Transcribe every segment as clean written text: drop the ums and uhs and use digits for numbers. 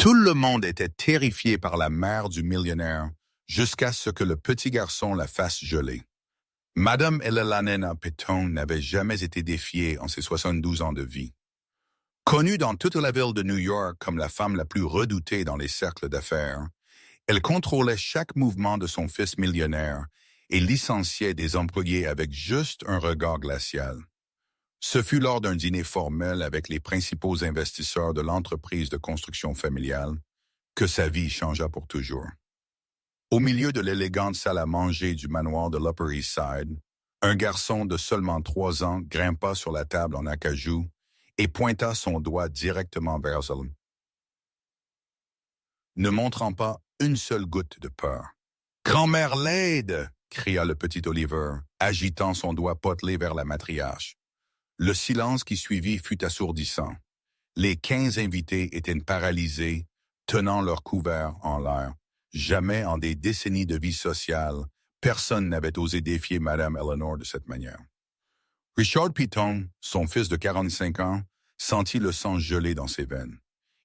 Tout le monde était terrifié par la mère du millionnaire jusqu'à ce que le petit garçon la fasse geler. Madame Elena Petone n'avait jamais été défiée en ses 72 ans de vie. Connue dans toute la ville de New York comme la femme la plus redoutée dans les cercles d'affaires, elle contrôlait chaque mouvement de son fils millionnaire et licenciait des employés avec juste un regard glacial. Ce fut lors d'un dîner formel avec les principaux investisseurs de l'entreprise de construction familiale que sa vie changea pour toujours. Au milieu de l'élégante salle à manger du manoir de l'Upper East Side, un garçon de seulement 3 ans grimpa sur la table en acajou et pointa son doigt directement vers elle, ne montrant pas une seule goutte de peur. « Grand-mère laide !» cria le petit Oliver, agitant son doigt potelé vers la matriarche. Le silence qui suivit fut assourdissant. Les 15 invités étaient paralysés, tenant leur couvert en l'air. Jamais en des décennies de vie sociale, personne n'avait osé défier Madame Eleanor de cette manière. Richard Petone, son fils de 45 ans, sentit le sang geler dans ses veines.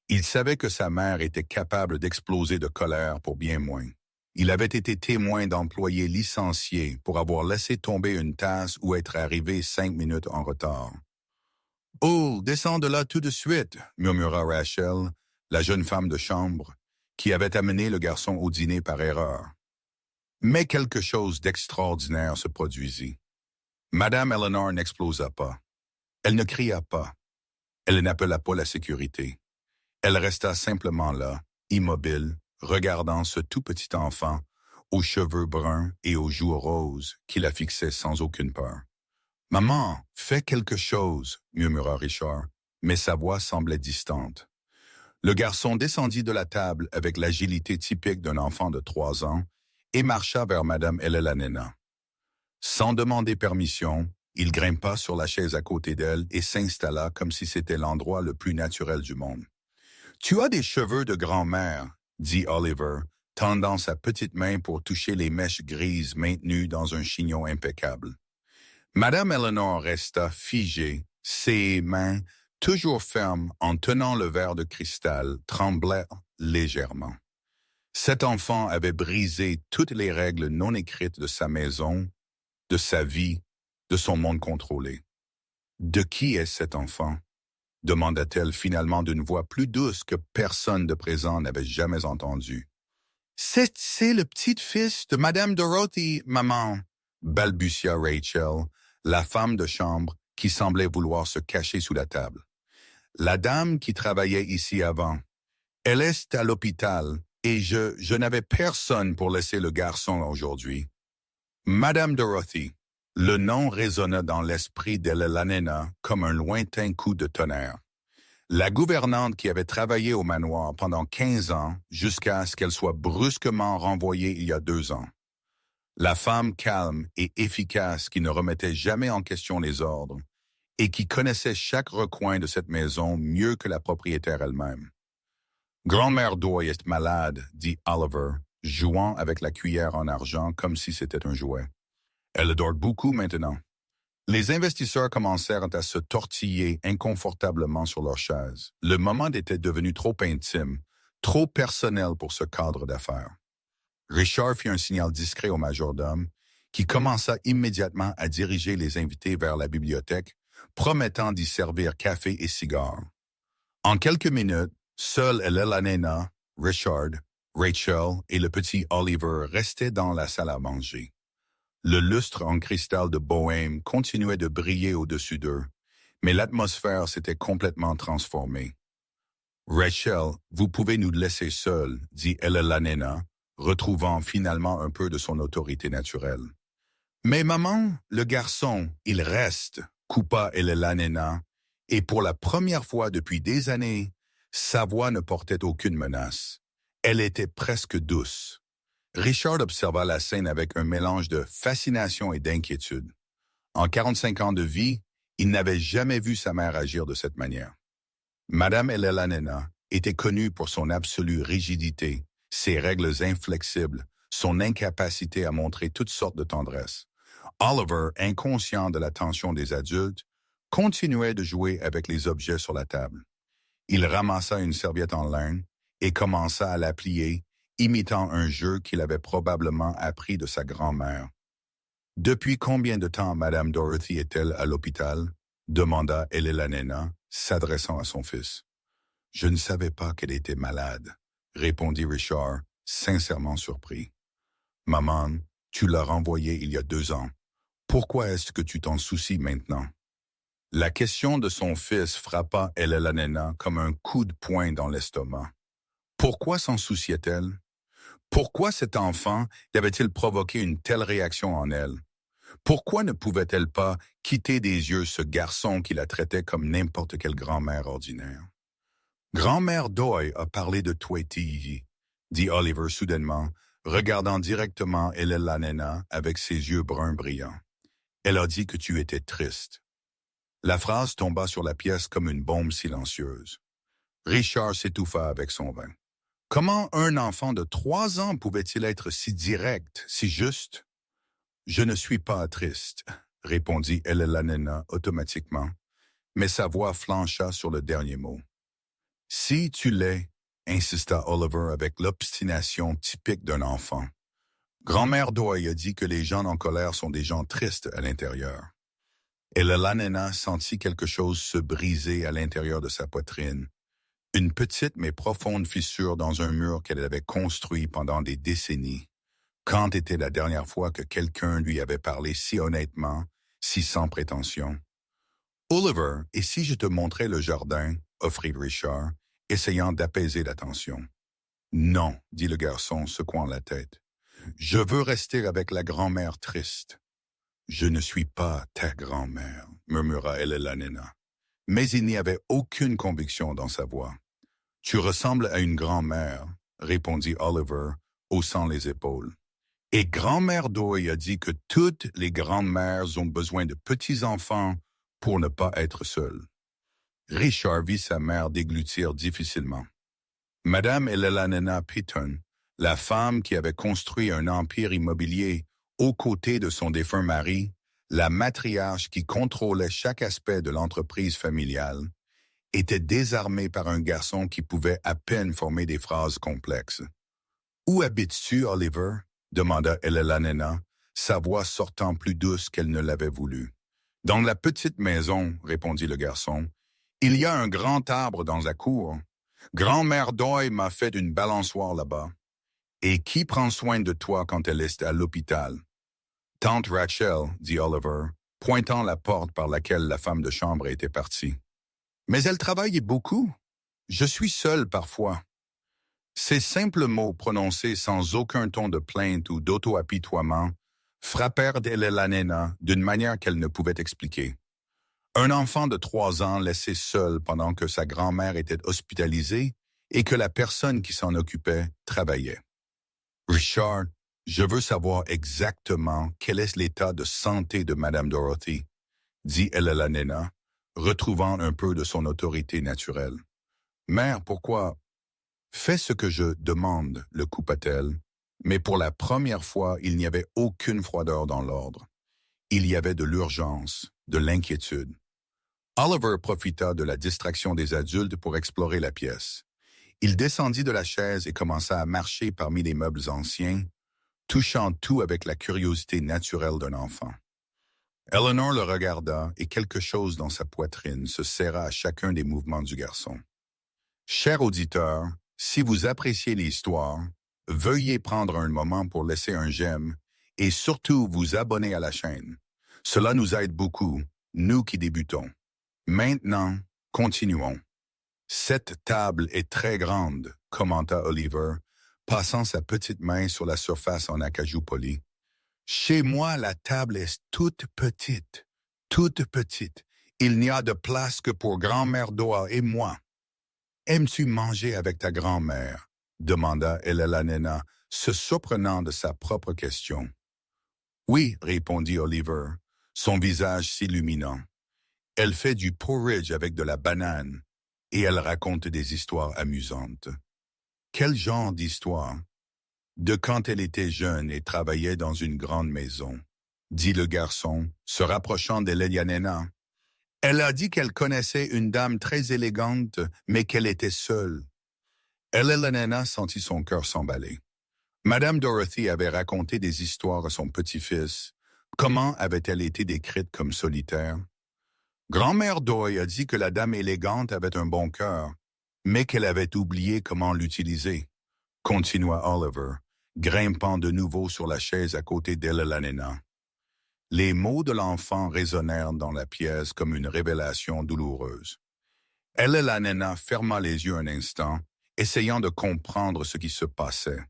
Il savait que sa mère était capable d'exploser de colère pour bien moins. Il avait été témoin d'employés licenciés pour avoir laissé tomber une tasse ou être arrivé 5 minutes en retard. « Oh, descends de là tout de suite » murmura Rachel, la jeune femme de chambre, qui avait amené le garçon au dîner par erreur. Mais quelque chose d'extraordinaire se produisit. Madame Eleanor n'explosa pas. Elle ne cria pas. Elle n'appela pas la sécurité. Elle resta simplement là, immobile, regardant ce tout petit enfant, aux cheveux bruns et aux joues roses, qui la fixait sans aucune peur. « Maman, fais quelque chose » murmura Richard, mais sa voix semblait distante. Le garçon descendit de la table avec l'agilité typique d'un enfant de 3 ans et marcha vers Madame Elena. Sans demander permission, il grimpa sur la chaise à côté d'elle et s'installa comme si c'était l'endroit le plus naturel du monde. « Tu as des cheveux de grand-mère » dit Oliver, tendant sa petite main pour toucher les mèches grises maintenues dans un chignon impeccable. Madame Eleanor resta figée, ses mains, toujours fermes en tenant le verre de cristal, tremblaient légèrement. Cet enfant avait brisé toutes les règles non écrites de sa maison, de sa vie, de son monde contrôlé. « De qui est cet enfant ?» demanda-t-elle finalement d'une voix plus douce que personne de présent n'avait jamais entendue. « C'est le petit-fils de Madame Dorothy, maman » balbutia Rachel, la femme de chambre qui semblait vouloir se cacher sous la table. « La dame qui travaillait ici avant. Elle est à l'hôpital et je n'avais personne pour laisser le garçon aujourd'hui. » Madame Dorothy. Le nom résonna dans l'esprit d'Elena comme un lointain coup de tonnerre. La gouvernante qui avait travaillé au manoir pendant 15 ans jusqu'à ce qu'elle soit brusquement renvoyée il y a 2 ans. La femme calme et efficace qui ne remettait jamais en question les ordres et qui connaissait chaque recoin de cette maison mieux que la propriétaire elle-même. « Grand-mère Doy est malade » dit Oliver, jouant avec la cuillère en argent comme si c'était un jouet. Elle dort beaucoup maintenant. Les investisseurs commencèrent à se tortiller inconfortablement sur leurs chaises. Le moment était devenu trop intime, trop personnel pour ce cadre d'affaires. Richard fit un signal discret au majordome, qui commença immédiatement à diriger les invités vers la bibliothèque, promettant d'y servir café et cigares. En quelques minutes, seuls Elena, Richard, Rachel et le petit Oliver restaient dans la salle à manger. Le lustre en cristal de Bohême continuait de briller au-dessus d'eux, mais l'atmosphère s'était complètement transformée. « Rachel, vous pouvez nous laisser seuls, » dit Elena, retrouvant finalement un peu de son autorité naturelle. « Mais maman, le garçon, il reste » coupa Elena, et pour la première fois depuis des années, sa voix ne portait aucune menace. Elle était presque douce. Richard observa la scène avec un mélange de fascination et d'inquiétude. En 45 ans de vie, il n'avait jamais vu sa mère agir de cette manière. Madame Elena était connue pour son absolue rigidité, ses règles inflexibles, son incapacité à montrer toutes sortes de tendresse. Oliver, inconscient de l'attention des adultes, continuait de jouer avec les objets sur la table. Il ramassa une serviette en lin et commença à la plier, imitant un jeu qu'il avait probablement appris de sa grand-mère. « Depuis combien de temps Madame Dorothy est-elle à l'hôpital » demanda Elena, s'adressant à son fils. « Je ne savais pas qu'elle était malade » répondit Richard, sincèrement surpris. « Maman, tu l'as renvoyée il y a 2 ans. Pourquoi est-ce que tu t'en soucies maintenant ?» La question de son fils frappa Elena comme un coup de poing dans l'estomac. Pourquoi s'en souciait-elle? Pourquoi cet enfant avait-il provoqué une telle réaction en elle? Pourquoi ne pouvait-elle pas quitter des yeux ce garçon qui la traitait comme n'importe quelle grand-mère ordinaire? « Grand-mère Doyle a parlé de toi, T.J., » dit Oliver soudainement, regardant directement Elena avec ses yeux bruns brillants. « Elle a dit que tu étais triste. » La phrase tomba sur la pièce comme une bombe silencieuse. Richard s'étouffa avec son vin. Comment un enfant de 3 ans pouvait-il être si direct, si juste? « Je ne suis pas triste, » répondit Elena automatiquement, mais sa voix flancha sur le dernier mot. « Si tu l'es, » insista Oliver avec l'obstination typique d'un enfant. Grand-mère Doyle a dit que les gens en colère sont des gens tristes à l'intérieur. Elena sentit quelque chose se briser à l'intérieur de sa poitrine. Une petite mais profonde fissure dans un mur qu'elle avait construit pendant des décennies. Quand était la dernière fois que quelqu'un lui avait parlé si honnêtement, si sans prétention? « Oliver, et si je te montrais le jardin ?» offrit Richard, essayant d'apaiser la tension. « Non, » dit le garçon, secouant la tête. « Je veux rester avec la grand-mère triste. »« Je ne suis pas ta grand-mère, » murmura Elena. Mais il n'y avait aucune conviction dans sa voix. « Tu ressembles à une grand-mère, » répondit Oliver, haussant les épaules. « Et grand-mère Doyle a dit que toutes les grandes-mères ont besoin de petits-enfants pour ne pas être seules. » Richard vit sa mère déglutir difficilement. Madame Elena Pitton, la femme qui avait construit un empire immobilier aux côtés de son défunt mari, la matriarche qui contrôlait chaque aspect de l'entreprise familiale, était désarmée par un garçon qui pouvait à peine former des phrases complexes. « Où habites-tu, Oliver ?» demanda Elena, sa voix sortant plus douce qu'elle ne l'avait voulu. « Dans la petite maison, » répondit le garçon. « Il y a un grand arbre dans la cour. Grand-mère Doyle m'a fait une balançoire là-bas. Et qui prend soin de toi quand elle est à l'hôpital? »« Tante Rachel, » dit Oliver, pointant la porte par laquelle la femme de chambre était partie. « Mais elle travaille beaucoup. Je suis seul parfois. » Ces simples mots prononcés sans aucun ton de plainte ou d'auto-apitoiement frappèrent Elena d'une manière qu'elle ne pouvait expliquer. Un enfant de 3 ans laissé seul pendant que sa grand-mère était hospitalisée et que la personne qui s'en occupait travaillait. « Richard, je veux savoir exactement quel est l'état de santé de Madame Dorothy, » dit Elena, retrouvant un peu de son autorité naturelle. « Mère, pourquoi... » « Fais ce que je demande, le coupa-t-elle, mais pour la première fois, il n'y avait aucune froideur dans l'ordre. Il y avait de l'urgence, de l'inquiétude. Oliver profita de la distraction des adultes pour explorer la pièce. Il descendit de la chaise et commença à marcher parmi les meubles anciens, touchant tout avec la curiosité naturelle d'un enfant. Eleanor le regarda et quelque chose dans sa poitrine se serra à chacun des mouvements du garçon. « Cher auditeur, si vous appréciez l'histoire, veuillez prendre un moment pour laisser un j'aime et surtout vous abonner à la chaîne. Cela nous aide beaucoup, nous qui débutons. Maintenant, continuons. Cette table est très grande, commenta Oliver, passant sa petite main sur la surface en acajou poli. Chez moi, la table est toute petite, toute petite. Il n'y a de place que pour grand-mère Doyle et moi. Aimes-tu manger avec ta grand-mère? Demanda Elena, se surprenant de sa propre question. Oui, répondit Oliver, son visage s'illuminant. Elle fait du porridge avec de la banane et elle raconte des histoires amusantes. Quel genre d'histoire? De quand elle était jeune et travaillait dans une grande maison, dit le garçon, se rapprochant d'Elena. Elle a dit qu'elle connaissait une dame très élégante, mais qu'elle était seule. La nana sentit son cœur s'emballer. Madame Dorothy avait raconté des histoires à son petit-fils. Comment avait-elle été décrite comme solitaire? Grand-mère Doy a dit que la dame élégante avait un bon cœur, mais qu'elle avait oublié comment l'utiliser, continua Oliver, grimpant de nouveau sur la chaise à côté d'Ella nana. Les mots de l'enfant résonnèrent dans la pièce comme une révélation douloureuse. Ella nana ferma les yeux un instant, essayant de comprendre ce qui se passait.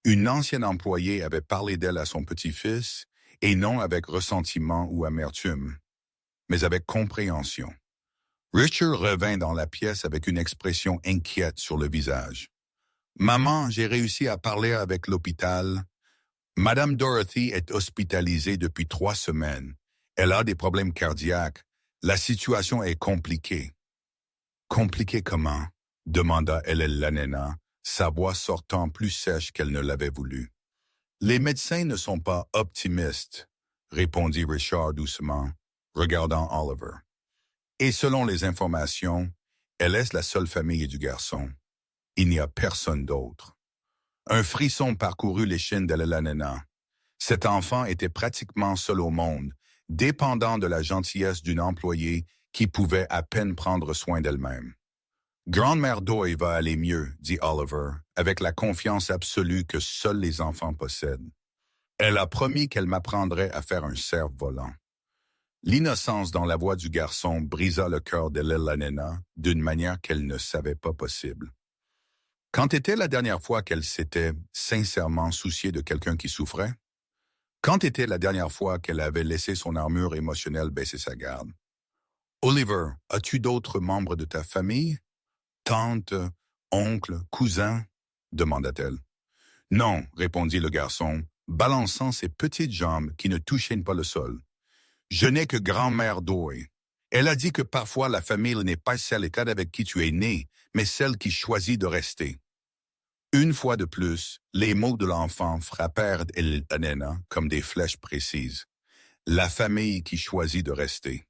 Une ancienne employée avait parlé d'elle à son petit-fils, et non avec ressentiment ou amertume, mais avec compréhension. Richard revint dans la pièce avec une expression inquiète sur le visage. « Maman, j'ai réussi à parler avec l'hôpital. Madame Dorothy est hospitalisée depuis 3 semaines. Elle a des problèmes cardiaques. La situation est compliquée. » « Compliquée comment? » demanda la nana, sa voix sortant plus sèche qu'elle ne l'avait voulu. « Les médecins ne sont pas optimistes, » répondit Richard doucement, regardant Oliver. « Et selon les informations, elle est la seule famille du garçon. Il n'y a personne d'autre. » Un frisson parcourut l'échine de la nana. Cet enfant était pratiquement seul au monde, dépendant de la gentillesse d'une employée qui pouvait à peine prendre soin d'elle-même. « Grand-mère Doy va aller mieux, » dit Oliver, avec la confiance absolue que seuls les enfants possèdent. Elle a promis qu'elle m'apprendrait à faire un cerf-volant. L'innocence dans la voix du garçon brisa le cœur d'Ella nana d'une manière qu'elle ne savait pas possible. Quand était la dernière fois qu'elle s'était sincèrement souciée de quelqu'un qui souffrait? Quand était la dernière fois qu'elle avait laissé son armure émotionnelle baisser sa garde? « Oliver, as-tu d'autres membres de ta famille? Tante, oncle, cousin? » demanda-t-elle. « Non, » répondit le garçon, balançant ses petites jambes qui ne touchaient pas le sol. « Je n'ai que grand-mère Doy. Elle a dit que parfois la famille n'est pas celle avec qui tu es né, mais celle qui choisit de rester. » Une fois de plus, les mots de l'enfant frappèrent la nana comme des flèches précises. La famille qui choisit de rester.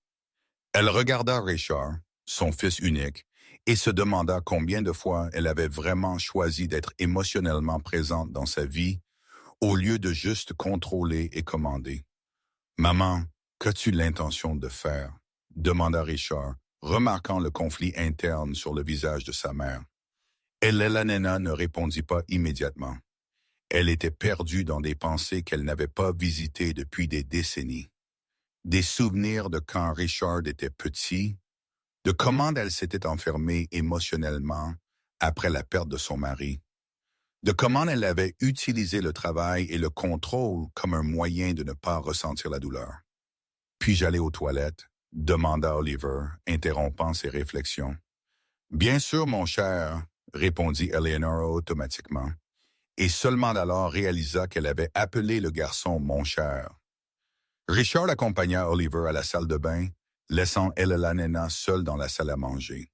Elle regarda Richard, son fils unique, et se demanda combien de fois elle avait vraiment choisi d'être émotionnellement présente dans sa vie au lieu de juste contrôler et commander. « Maman, qu'as-tu l'intention de faire? » demanda Richard, remarquant le conflit interne sur le visage de sa mère. La nana ne répondit pas immédiatement. Elle était perdue dans des pensées qu'elle n'avait pas visitées depuis des décennies. Des souvenirs de quand Richard était petit, de comment elle s'était enfermée émotionnellement après la perte de son mari, de comment elle avait utilisé le travail et le contrôle comme un moyen de ne pas ressentir la douleur. « Puis-je aller aux toilettes? » demanda Oliver, interrompant ses réflexions. « Bien sûr, mon cher, » répondit Eleanor automatiquement, et seulement alors réalisa qu'elle avait appelé le garçon « mon cher ». Richard accompagna Oliver à la salle de bain, laissant la nana seule dans la salle à manger.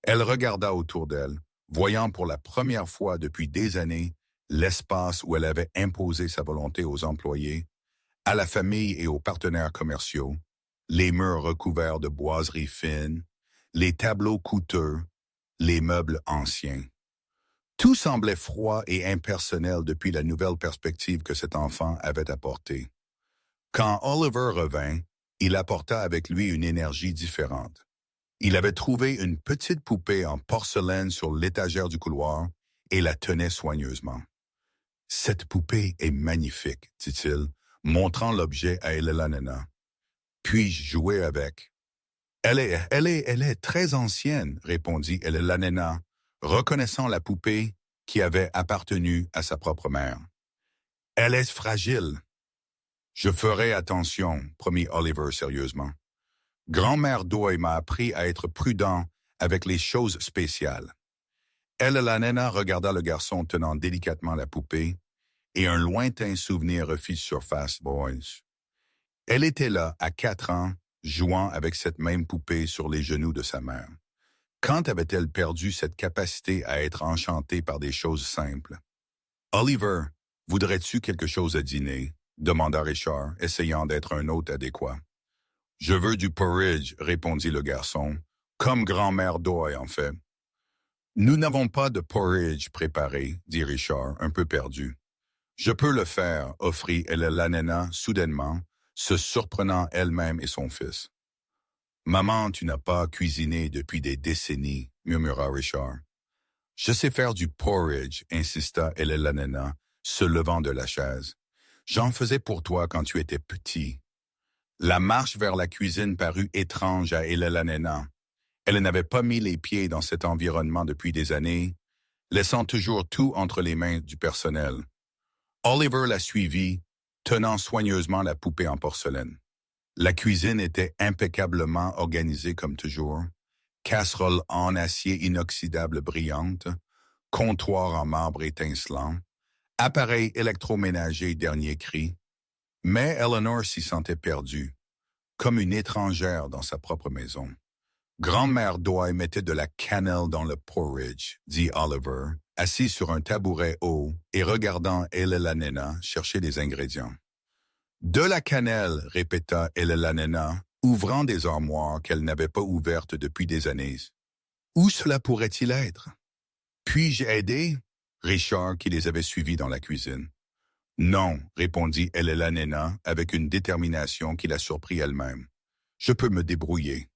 Elle regarda autour d'elle, voyant pour la première fois depuis des années l'espace où elle avait imposé sa volonté aux employés, à la famille et aux partenaires commerciaux, les murs recouverts de boiseries fines, les tableaux coûteux, les meubles anciens. Tout semblait froid et impersonnel depuis la nouvelle perspective que cet enfant avait apportée. Quand Oliver revint, il apporta avec lui une énergie différente. Il avait trouvé une petite poupée en porcelaine sur l'étagère du couloir et la tenait soigneusement. « Cette poupée est magnifique, » dit-il, montrant l'objet à la nana. « Puis-je jouer avec? »« Elle est très ancienne, » répondit la nana, reconnaissant la poupée qui avait appartenu à sa propre mère. « Elle est fragile. »« Je ferai attention, » promit Oliver sérieusement. « Grand-mère Doy m'a appris à être prudent avec les choses spéciales. » La nana regarda le garçon tenant délicatement la poupée, et un lointain souvenir refit surface, boys. Elle était là, à 4 ans, jouant avec cette même poupée sur les genoux de sa mère. Quand avait-elle perdu cette capacité à être enchantée par des choses simples? « Oliver, voudrais-tu quelque chose à dîner? » demanda Richard, essayant d'être un hôte adéquat. « Je veux du porridge, » répondit le garçon, « comme grand-mère Doy en fait. » Nous n'avons pas de porridge préparé, dit Richard, un peu perdu. Je peux le faire, offrit Elellanena soudainement, se surprenant elle-même et son fils. Maman, tu n'as pas cuisiné depuis des décennies, murmura Richard. Je sais faire du porridge, insista Elellanena, se levant de la chaise. J'en faisais pour toi quand tu étais petit. La marche vers la cuisine parut étrange à Elellanena. Elle n'avait pas mis les pieds dans cet environnement depuis des années, laissant toujours tout entre les mains du personnel. Oliver la suivit, tenant soigneusement la poupée en porcelaine. La cuisine était impeccablement organisée comme toujours, casserole en acier inoxydable brillante, comptoir en marbre étincelant, appareil électroménager dernier cri, mais Eleanor s'y sentait perdue, comme une étrangère dans sa propre maison. Grand-mère Doyle mettait de la cannelle dans le porridge, dit Oliver, assis sur un tabouret haut et regardant Elellanena chercher des ingrédients. De la cannelle, répéta Elellanena, ouvrant des armoires qu'elle n'avait pas ouvertes depuis des années. Où cela pourrait-il être? Puis-je aider? Richard qui les avait suivis dans la cuisine. Non, répondit Elellanena avec une détermination qui la surprit elle-même. Je peux me débrouiller.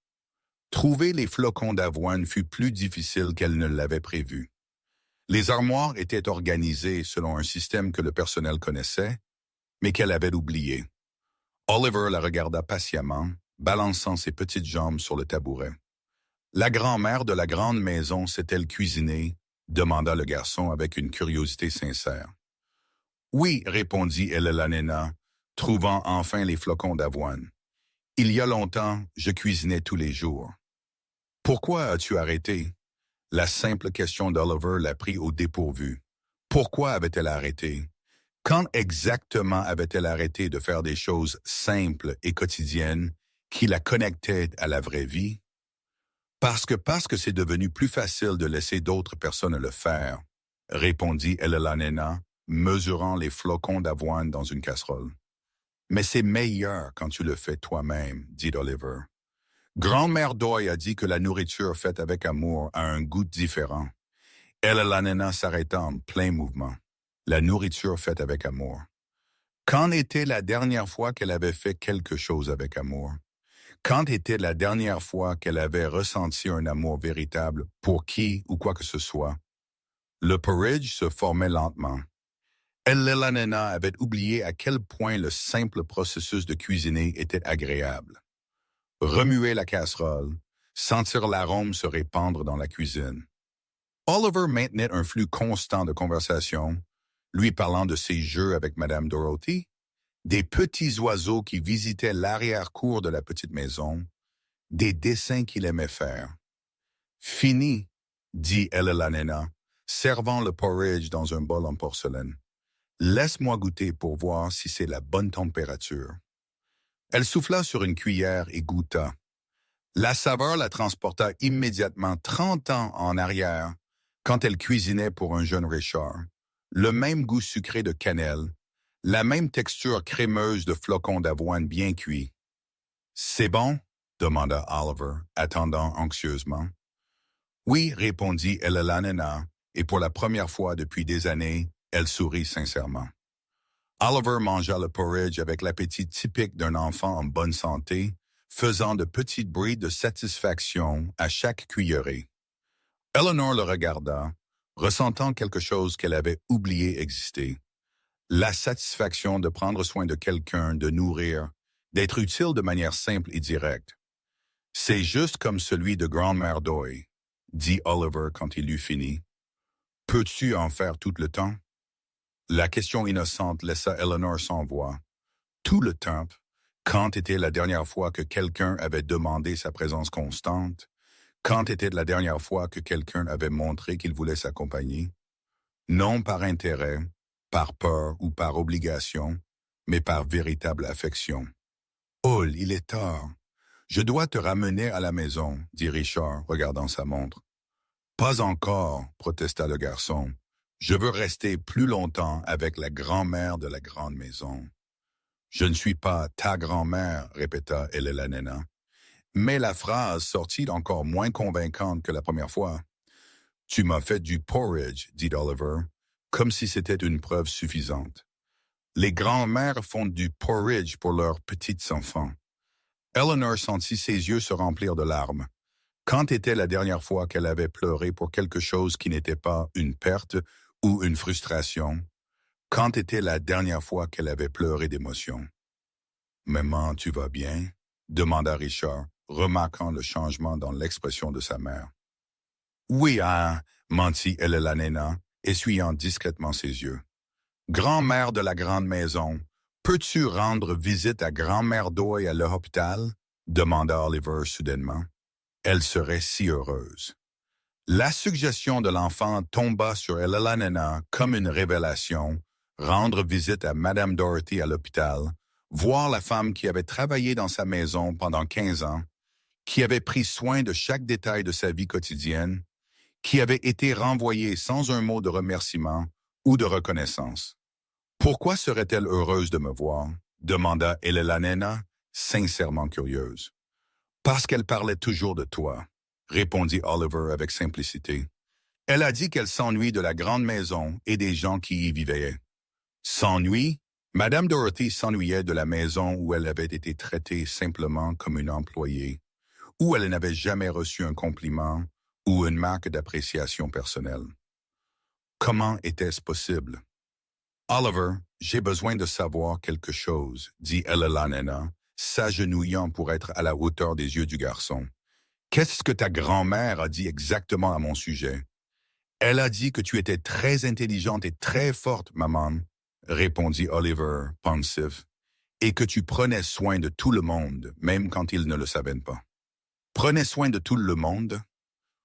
Trouver les flocons d'avoine fut plus difficile qu'elle ne l'avait prévu. Les armoires étaient organisées selon un système que le personnel connaissait, mais qu'elle avait oublié. Oliver la regarda patiemment, balançant ses petites jambes sur le tabouret. La grand-mère de la grande maison sait-elle cuisiner? Demanda le garçon avec une curiosité sincère. Oui, répondit Elellanena, trouvant enfin les flocons d'avoine. Il y a longtemps, je cuisinais tous les jours. Pourquoi as-tu arrêté? La simple question d'Oliver l'a pris au dépourvu. Pourquoi avait-elle arrêté? Quand exactement avait-elle arrêté de faire des choses simples et quotidiennes qui la connectaient à la vraie vie? Parce que c'est devenu plus facile de laisser d'autres personnes le faire, répondit Elellanena, mesurant les flocons d'avoine dans une casserole. Mais c'est meilleur quand tu le fais toi-même, dit Oliver. Grand-mère Doyle a dit que la nourriture faite avec amour a un goût différent. Elellanena s'arrêta en plein mouvement. La nourriture faite avec amour. Quand était la dernière fois qu'elle avait fait quelque chose avec amour? Quand était la dernière fois qu'elle avait ressenti un amour véritable pour qui ou quoi que ce soit? Le porridge se formait lentement. Elellanena avait oublié à quel point le simple processus de cuisiner était agréable. Remuer la casserole, sentir l'arôme se répandre dans la cuisine. Oliver maintenait un flux constant de conversation, lui parlant de ses jeux avec Madame Dorothy, des petits oiseaux qui visitaient l'arrière-cour de la petite maison, des dessins qu'il aimait faire. Fini, dit Elellanena, servant le porridge dans un bol en porcelaine. Laisse-moi goûter pour voir si c'est la bonne température. Elle souffla sur une cuillère et goûta. La saveur la transporta immédiatement 30 ans en arrière, quand elle cuisinait pour un jeune Richard. Le même goût sucré de cannelle, la même texture crémeuse de flocons d'avoine bien cuits. « C'est bon? » demanda Oliver, attendant anxieusement. « Oui, » répondit Elellanena, et pour la première fois depuis des années, elle sourit sincèrement. Oliver mangea le porridge avec l'appétit typique d'un enfant en bonne santé, faisant de petits bruits de satisfaction à chaque cuillerée. Eleanor le regarda, ressentant quelque chose qu'elle avait oublié exister. La satisfaction de prendre soin de quelqu'un, de nourrir, d'être utile de manière simple et directe. « C'est juste comme celui de Grand-mère Doyle, » dit Oliver quand il eut fini. « Peux-tu en faire tout le temps? » La question innocente laissa Eleanor sans voix. Tout le temps, quand était la dernière fois que quelqu'un avait demandé sa présence constante? Quand était la dernière fois que quelqu'un avait montré qu'il voulait s'accompagner? Non par intérêt, par peur ou par obligation, mais par véritable affection. « Hall, il est tard. Je dois te ramener à la maison, » dit Richard, regardant sa montre. « Pas encore, » protesta le garçon. « Je veux rester plus longtemps avec la grand-mère de la grande maison. »« Je ne suis pas ta grand-mère, » répéta Elellanena. Mais la phrase sortit encore moins convaincante que la première fois. Tu m'as fait du porridge, dit Oliver, comme si c'était une preuve suffisante. Les grands-mères font du porridge pour leurs petits enfants. Eleanor sentit ses yeux se remplir de larmes. Quand était la dernière fois qu'elle avait pleuré pour quelque chose qui n'était pas une perte ou une frustration? Quand était la dernière fois qu'elle avait pleuré d'émotion? « Maman, tu vas bien? » demanda Richard, remarquant le changement dans l'expression de sa mère. « Oui, hein, mentit la nena, essuyant discrètement ses yeux. « Grand-mère de la grande maison, peux-tu rendre visite à grand-mère Doyle à l'hôpital? » demanda Oliver soudainement. Elle serait si heureuse. La suggestion de l'enfant tomba sur la nena comme une révélation, rendre visite à Madame Dorothy à l'hôpital, voir la femme qui avait travaillé dans sa maison pendant 15 ans, qui avait pris soin de chaque détail de sa vie quotidienne, qui avait été renvoyée sans un mot de remerciement ou de reconnaissance. « Pourquoi serait-elle heureuse de me voir? » demanda la nena, sincèrement curieuse. « Parce qu'elle parlait toujours de toi, » répondit Oliver avec simplicité. « Elle a dit qu'elle s'ennuie de la grande maison et des gens qui y vivaient. » S'ennuie? Madame Dorothy s'ennuyait de la maison où elle avait été traitée simplement comme une employée, où elle n'avait jamais reçu un compliment ou une marque d'appréciation personnelle. Comment était-ce possible? « Oliver, j'ai besoin de savoir quelque chose, » dit la nena, s'agenouillant pour être à la hauteur des yeux du garçon. « Qu'est-ce que ta grand-mère a dit exactement à mon sujet? »« Elle a dit que tu étais très intelligente et très forte, maman, » répondit Oliver, pensif, « et que tu prenais soin de tout le monde, même quand ils ne le savaient pas. »« Prenais soin de tout le monde? »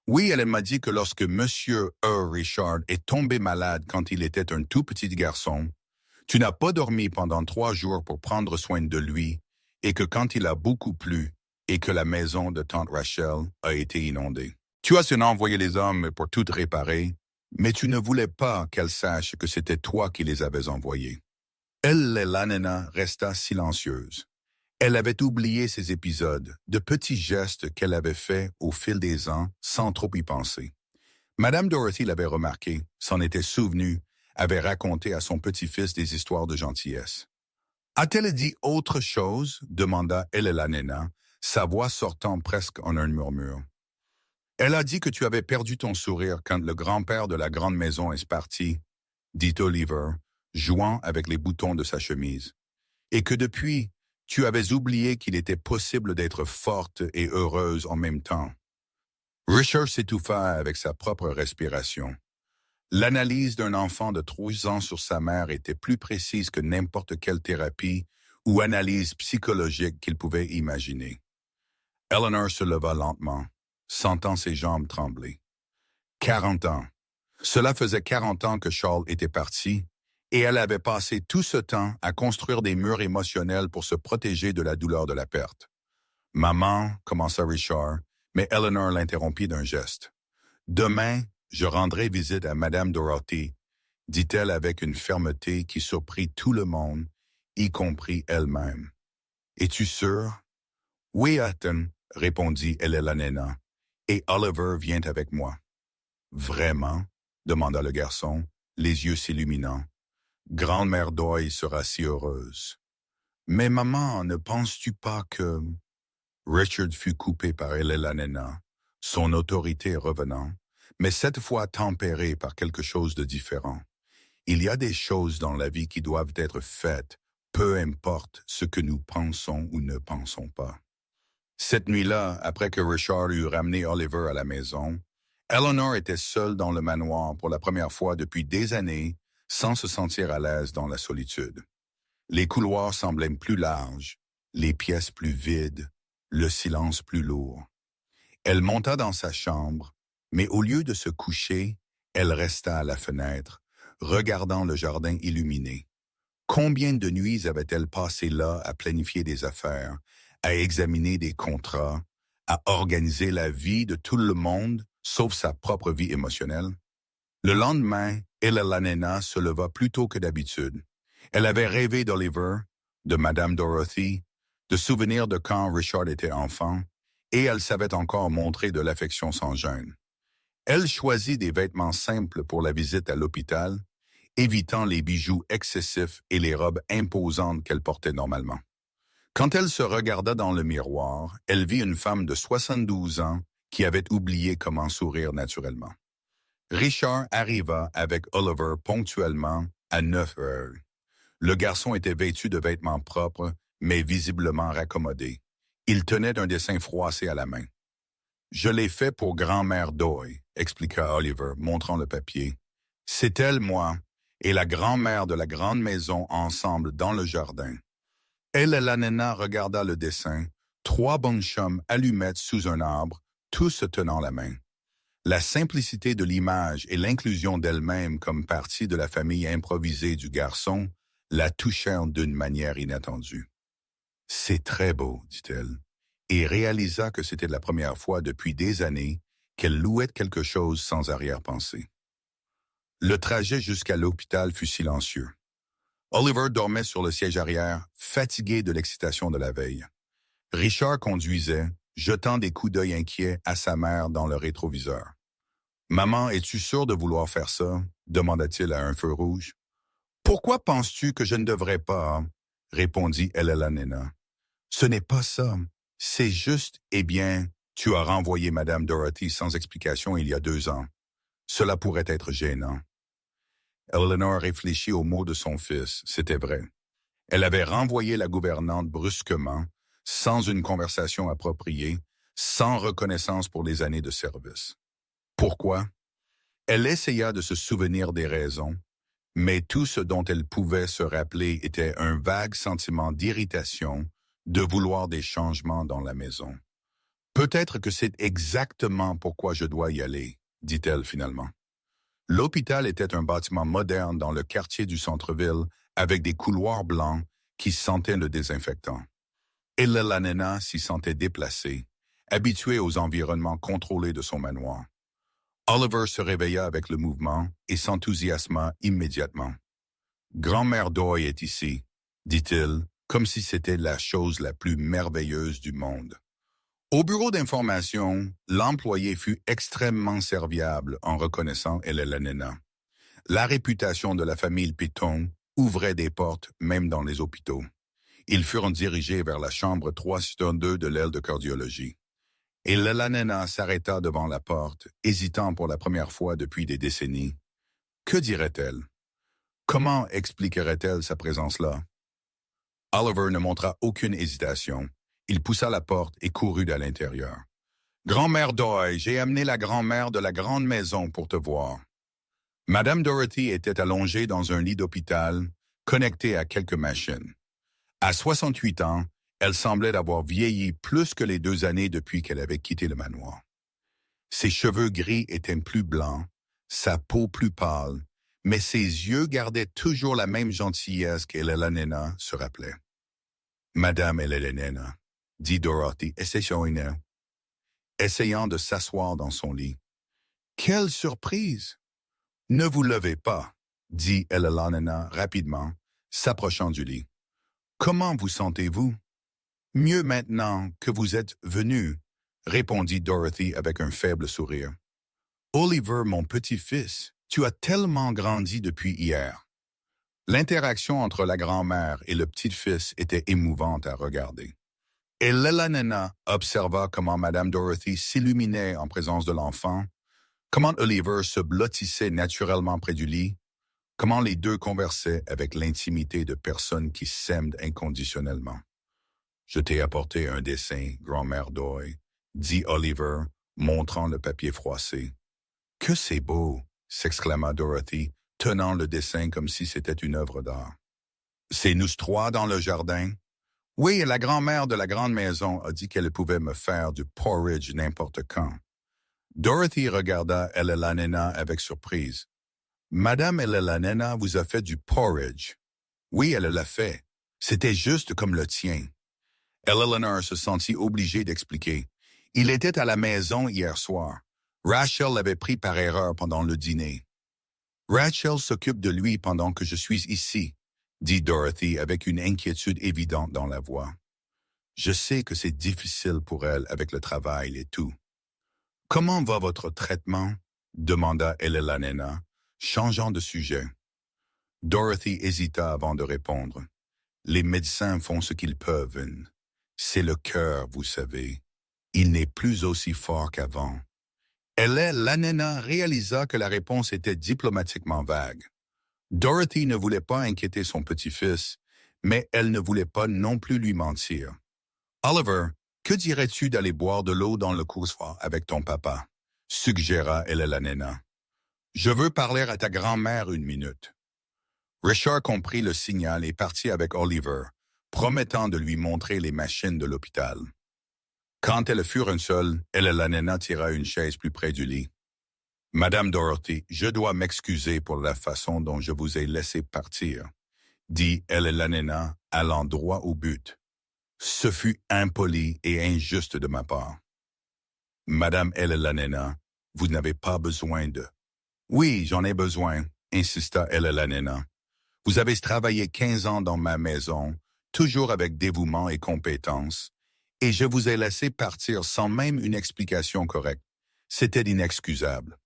Oui, elle m'a dit que lorsque Monsieur Richard est tombé malade quand il était un tout petit garçon, tu n'as pas dormi pendant 3 jours pour prendre soin de lui, et que quand il a beaucoup plu, et que la maison de tante Rachel a été inondée. Tu as envoyé les hommes pour tout réparer, mais tu ne voulais pas qu'elle sache que c'était toi qui les avais envoyés. La nena resta silencieuse. Elle avait oublié ces épisodes, de petits gestes qu'elle avait faits au fil des ans sans trop y penser. Madame Dorothy l'avait remarqué, s'en était souvenue, avait raconté à son petit-fils des histoires de gentillesse. « A-t-elle dit autre chose? » demanda la nena, sa voix sortant presque en un murmure. « Elle a dit que tu avais perdu ton sourire quand le grand-père de la grande maison est parti, » dit Oliver, jouant avec les boutons de sa chemise, « et que depuis, tu avais oublié qu'il était possible d'être forte et heureuse en même temps. » Richard s'étouffa avec sa propre respiration. L'analyse d'un enfant de 3 ans sur sa mère était plus précise que n'importe quelle thérapie ou analyse psychologique qu'il pouvait imaginer. Eleanor se leva lentement, sentant ses jambes trembler. 40 ans. Cela faisait 40 ans que Charles était parti, et elle avait passé tout ce temps à construire des murs émotionnels pour se protéger de la douleur de la perte. « Maman, » commença Richard, mais Eleanor l'interrompit d'un geste. « Demain, je rendrai visite à Madame Dorothy, » dit-elle avec une fermeté qui surprit tout le monde, y compris elle-même. « Es-tu sûr? »« Oui, Hatton, » répondit la nena, « et Oliver vient avec moi. »« Vraiment? » demanda le garçon, les yeux s'illuminant. « Grand-mère Doyle sera si heureuse. »« Mais maman, ne penses-tu pas que... » Richard fut coupé par la nena, son autorité revenant, mais cette fois tempérée par quelque chose de différent. Il y a des choses dans la vie qui doivent être faites, peu importe ce que nous pensons ou ne pensons pas. Cette nuit-là, après que Richard eut ramené Oliver à la maison, Eleanor était seule dans le manoir pour la première fois depuis des années, sans se sentir à l'aise dans la solitude. Les couloirs semblaient plus larges, les pièces plus vides, le silence plus lourd. Elle monta dans sa chambre, mais au lieu de se coucher, elle resta à la fenêtre, regardant le jardin illuminé. Combien de nuits avait-elle passé là à planifier des affaires, à examiner des contrats, à organiser la vie de tout le monde, sauf sa propre vie émotionnelle? Le lendemain, la nena se leva plus tôt que d'habitude. Elle avait rêvé d'Oliver, de Madame Dorothy, de souvenirs de quand Richard était enfant, et elle savait encore montrer de l'affection sans gêne. Elle choisit des vêtements simples pour la visite à l'hôpital, évitant les bijoux excessifs et les robes imposantes qu'elle portait normalement. Quand elle se regarda dans le miroir, elle vit une femme de 72 ans qui avait oublié comment sourire naturellement. Richard arriva avec Oliver ponctuellement à 9 heures. Le garçon était vêtu de vêtements propres, mais visiblement raccommodés. Il tenait un dessin froissé à la main. « Je l'ai fait pour grand-mère Doy », expliqua Oliver, montrant le papier. « C'est elle, moi, et la grand-mère de la grande maison ensemble dans le jardin. » Elle et la nana regarda le dessin, 3 bonshommes allumettes sous un arbre, tous se tenant la main. La simplicité de l'image et l'inclusion d'elle-même comme partie de la famille improvisée du garçon la touchèrent d'une manière inattendue. « C'est très beau, dit-elle, et réalisa que c'était la première fois depuis des années qu'elle louait quelque chose sans arrière-pensée. Le trajet jusqu'à l'hôpital fut silencieux. Oliver dormait sur le siège arrière, fatigué de l'excitation de la veille. Richard conduisait, jetant des coups d'œil inquiets à sa mère dans le rétroviseur. « Maman, es-tu sûre de vouloir faire ça ?» demanda-t-il à un feu rouge. « Pourquoi penses-tu que je ne devrais pas ?» répondit Elena. « Ce n'est pas ça. C'est juste, eh bien, tu as renvoyé Madame Dorothy sans explication il y a 2 ans. Cela pourrait être gênant. » Eleanor réfléchit aux mots de son fils. C'était vrai. Elle avait renvoyé la gouvernante brusquement, sans une conversation appropriée, sans reconnaissance pour les années de service. Pourquoi? Elle essaya de se souvenir des raisons, mais tout ce dont elle pouvait se rappeler était un vague sentiment d'irritation, de vouloir des changements dans la maison. « Peut-être que c'est exactement pourquoi je dois y aller, » dit-elle finalement. L'hôpital était un bâtiment moderne dans le quartier du centre-ville avec des couloirs blancs qui sentaient le désinfectant. Ella nena s'y sentait déplacée, habituée aux environnements contrôlés de son manoir. Oliver se réveilla avec le mouvement et s'enthousiasma immédiatement. « Grand-mère Doy est ici, » dit-il, comme si c'était la chose la plus merveilleuse du monde. Au bureau d'information, l'employé fut extrêmement serviable en reconnaissant Elena. La réputation de la famille Piton ouvrait des portes même dans les hôpitaux. Ils furent dirigés vers la chambre 302 de l'aile de cardiologie. Elena s'arrêta devant la porte, hésitant pour la première fois depuis des décennies. Que dirait-elle? Comment expliquerait-elle sa présence là? Oliver ne montra aucune hésitation. Il poussa la porte et courut à l'intérieur. « Grand-mère Doy, j'ai amené la grand-mère de la grande maison pour te voir. » Madame Dorothy était allongée dans un lit d'hôpital, connectée à quelques machines. À 68 ans, elle semblait avoir vieilli plus que les 2 années depuis qu'elle avait quitté le manoir. Ses cheveux gris étaient plus blancs, sa peau plus pâle, mais ses yeux gardaient toujours la même gentillesse qu'Elena se rappelait. « Madame Elena, » dit Dorothy, essayant de s'asseoir dans son lit. « Quelle surprise! Ne vous levez pas, » dit Elena rapidement, s'approchant du lit. « Comment vous sentez-vous? »« Mieux maintenant que vous êtes venu, » répondit Dorothy avec un faible sourire. « Oliver, mon petit-fils, tu as tellement grandi depuis hier. » L'interaction entre la grand-mère et le petit-fils était émouvante à regarder. Et Elena observa comment Madame Dorothy s'illuminait en présence de l'enfant, comment Oliver se blottissait naturellement près du lit, comment les deux conversaient avec l'intimité de personnes qui s'aiment inconditionnellement. « Je t'ai apporté un dessin, grand-mère Doy, » dit Oliver, montrant le papier froissé. « Que c'est beau !» s'exclama Dorothy, tenant le dessin comme si c'était une œuvre d'art. « C'est nous 3 dans le jardin? » « Oui, la grand-mère de la grande maison a dit qu'elle pouvait me faire du porridge n'importe quand. » Dorothy regarda Elena avec surprise. « Madame Elena vous a fait du porridge. »« Oui, elle l'a fait. C'était juste comme le tien. » Eleanor se sentit obligée d'expliquer. « Il était à la maison hier soir. Rachel l'avait pris par erreur pendant le dîner. »« Rachel s'occupe de lui pendant que je suis ici, » dit Dorothy avec une inquiétude évidente dans la voix. « Je sais que c'est difficile pour elle avec le travail et tout. »« Comment va votre traitement? » demanda Elena, changeant de sujet. Dorothy hésita avant de répondre. Les médecins font ce qu'ils peuvent. C'est le cœur, vous savez. Il n'est plus aussi fort qu'avant. Elena réalisa que la réponse était diplomatiquement vague. Dorothy ne voulait pas inquiéter son petit-fils, mais elle ne voulait pas non plus lui mentir. « Oliver, que dirais-tu d'aller boire de l'eau dans le coursoir avec ton papa ?» suggéra Elena. « Je veux parler à ta grand-mère une minute. » Richard comprit le signal et partit avec Oliver, promettant de lui montrer les machines de l'hôpital. Quand elles furent seules, Elena tira une chaise plus près du lit. « Madame Dorothy, je dois m'excuser pour la façon dont je vous ai laissé partir, » dit Elena, allant droit au but. « Ce fut impoli et injuste de ma part. »« Madame Elena, vous n'avez pas besoin de... »« Oui, j'en ai besoin, » insista Elena. « Vous avez travaillé 15 ans dans ma maison, toujours avec dévouement et compétence, et je vous ai laissé partir sans même une explication correcte. C'était inexcusable. »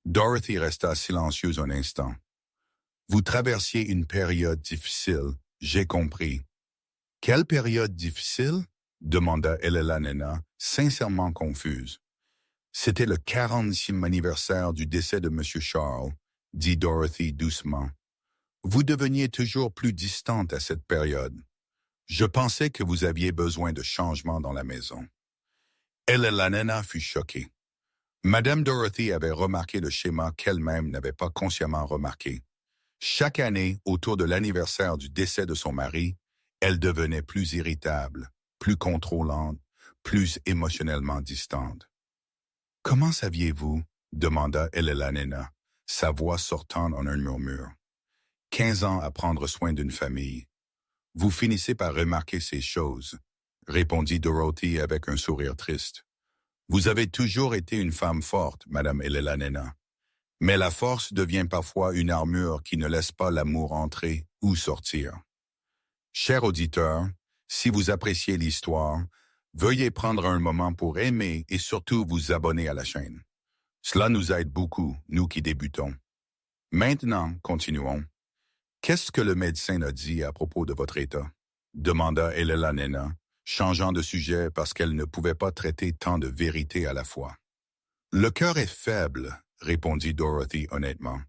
Dorothy resta silencieuse un instant. « Vous traversiez une période difficile, j'ai compris. »« Quelle période difficile ?» demanda Elena, sincèrement confuse. « C'était le 40e anniversaire du décès de M. Charles, » dit Dorothy doucement. « Vous deveniez toujours plus distante à cette période. Je pensais que vous aviez besoin de changement dans la maison. » Elena fut choquée. Madame Dorothy avait remarqué le schéma qu'elle-même n'avait pas consciemment remarqué. Chaque année, autour de l'anniversaire du décès de son mari, elle devenait plus irritable, plus contrôlante, plus émotionnellement distante. « Comment saviez-vous » demanda Elena, sa voix sortant en un murmure. « 15 ans à prendre soin d'une famille. Vous finissez par remarquer ces choses, » répondit Dorothy avec un sourire triste. « Vous avez toujours été une femme forte, Madame Elena. Mais la force devient parfois une armure qui ne laisse pas l'amour entrer ou sortir. » Chers auditeurs, si vous appréciez l'histoire, veuillez prendre un moment pour aimer et surtout vous abonner à la chaîne. Cela nous aide beaucoup, nous qui débutons. Maintenant, continuons. Qu'est-ce que le médecin a dit à propos de votre état? Demanda Elena, changeant de sujet parce qu'elle ne pouvait pas traiter tant de vérités à la fois. Le cœur est faible, répondit Dorothy honnêtement.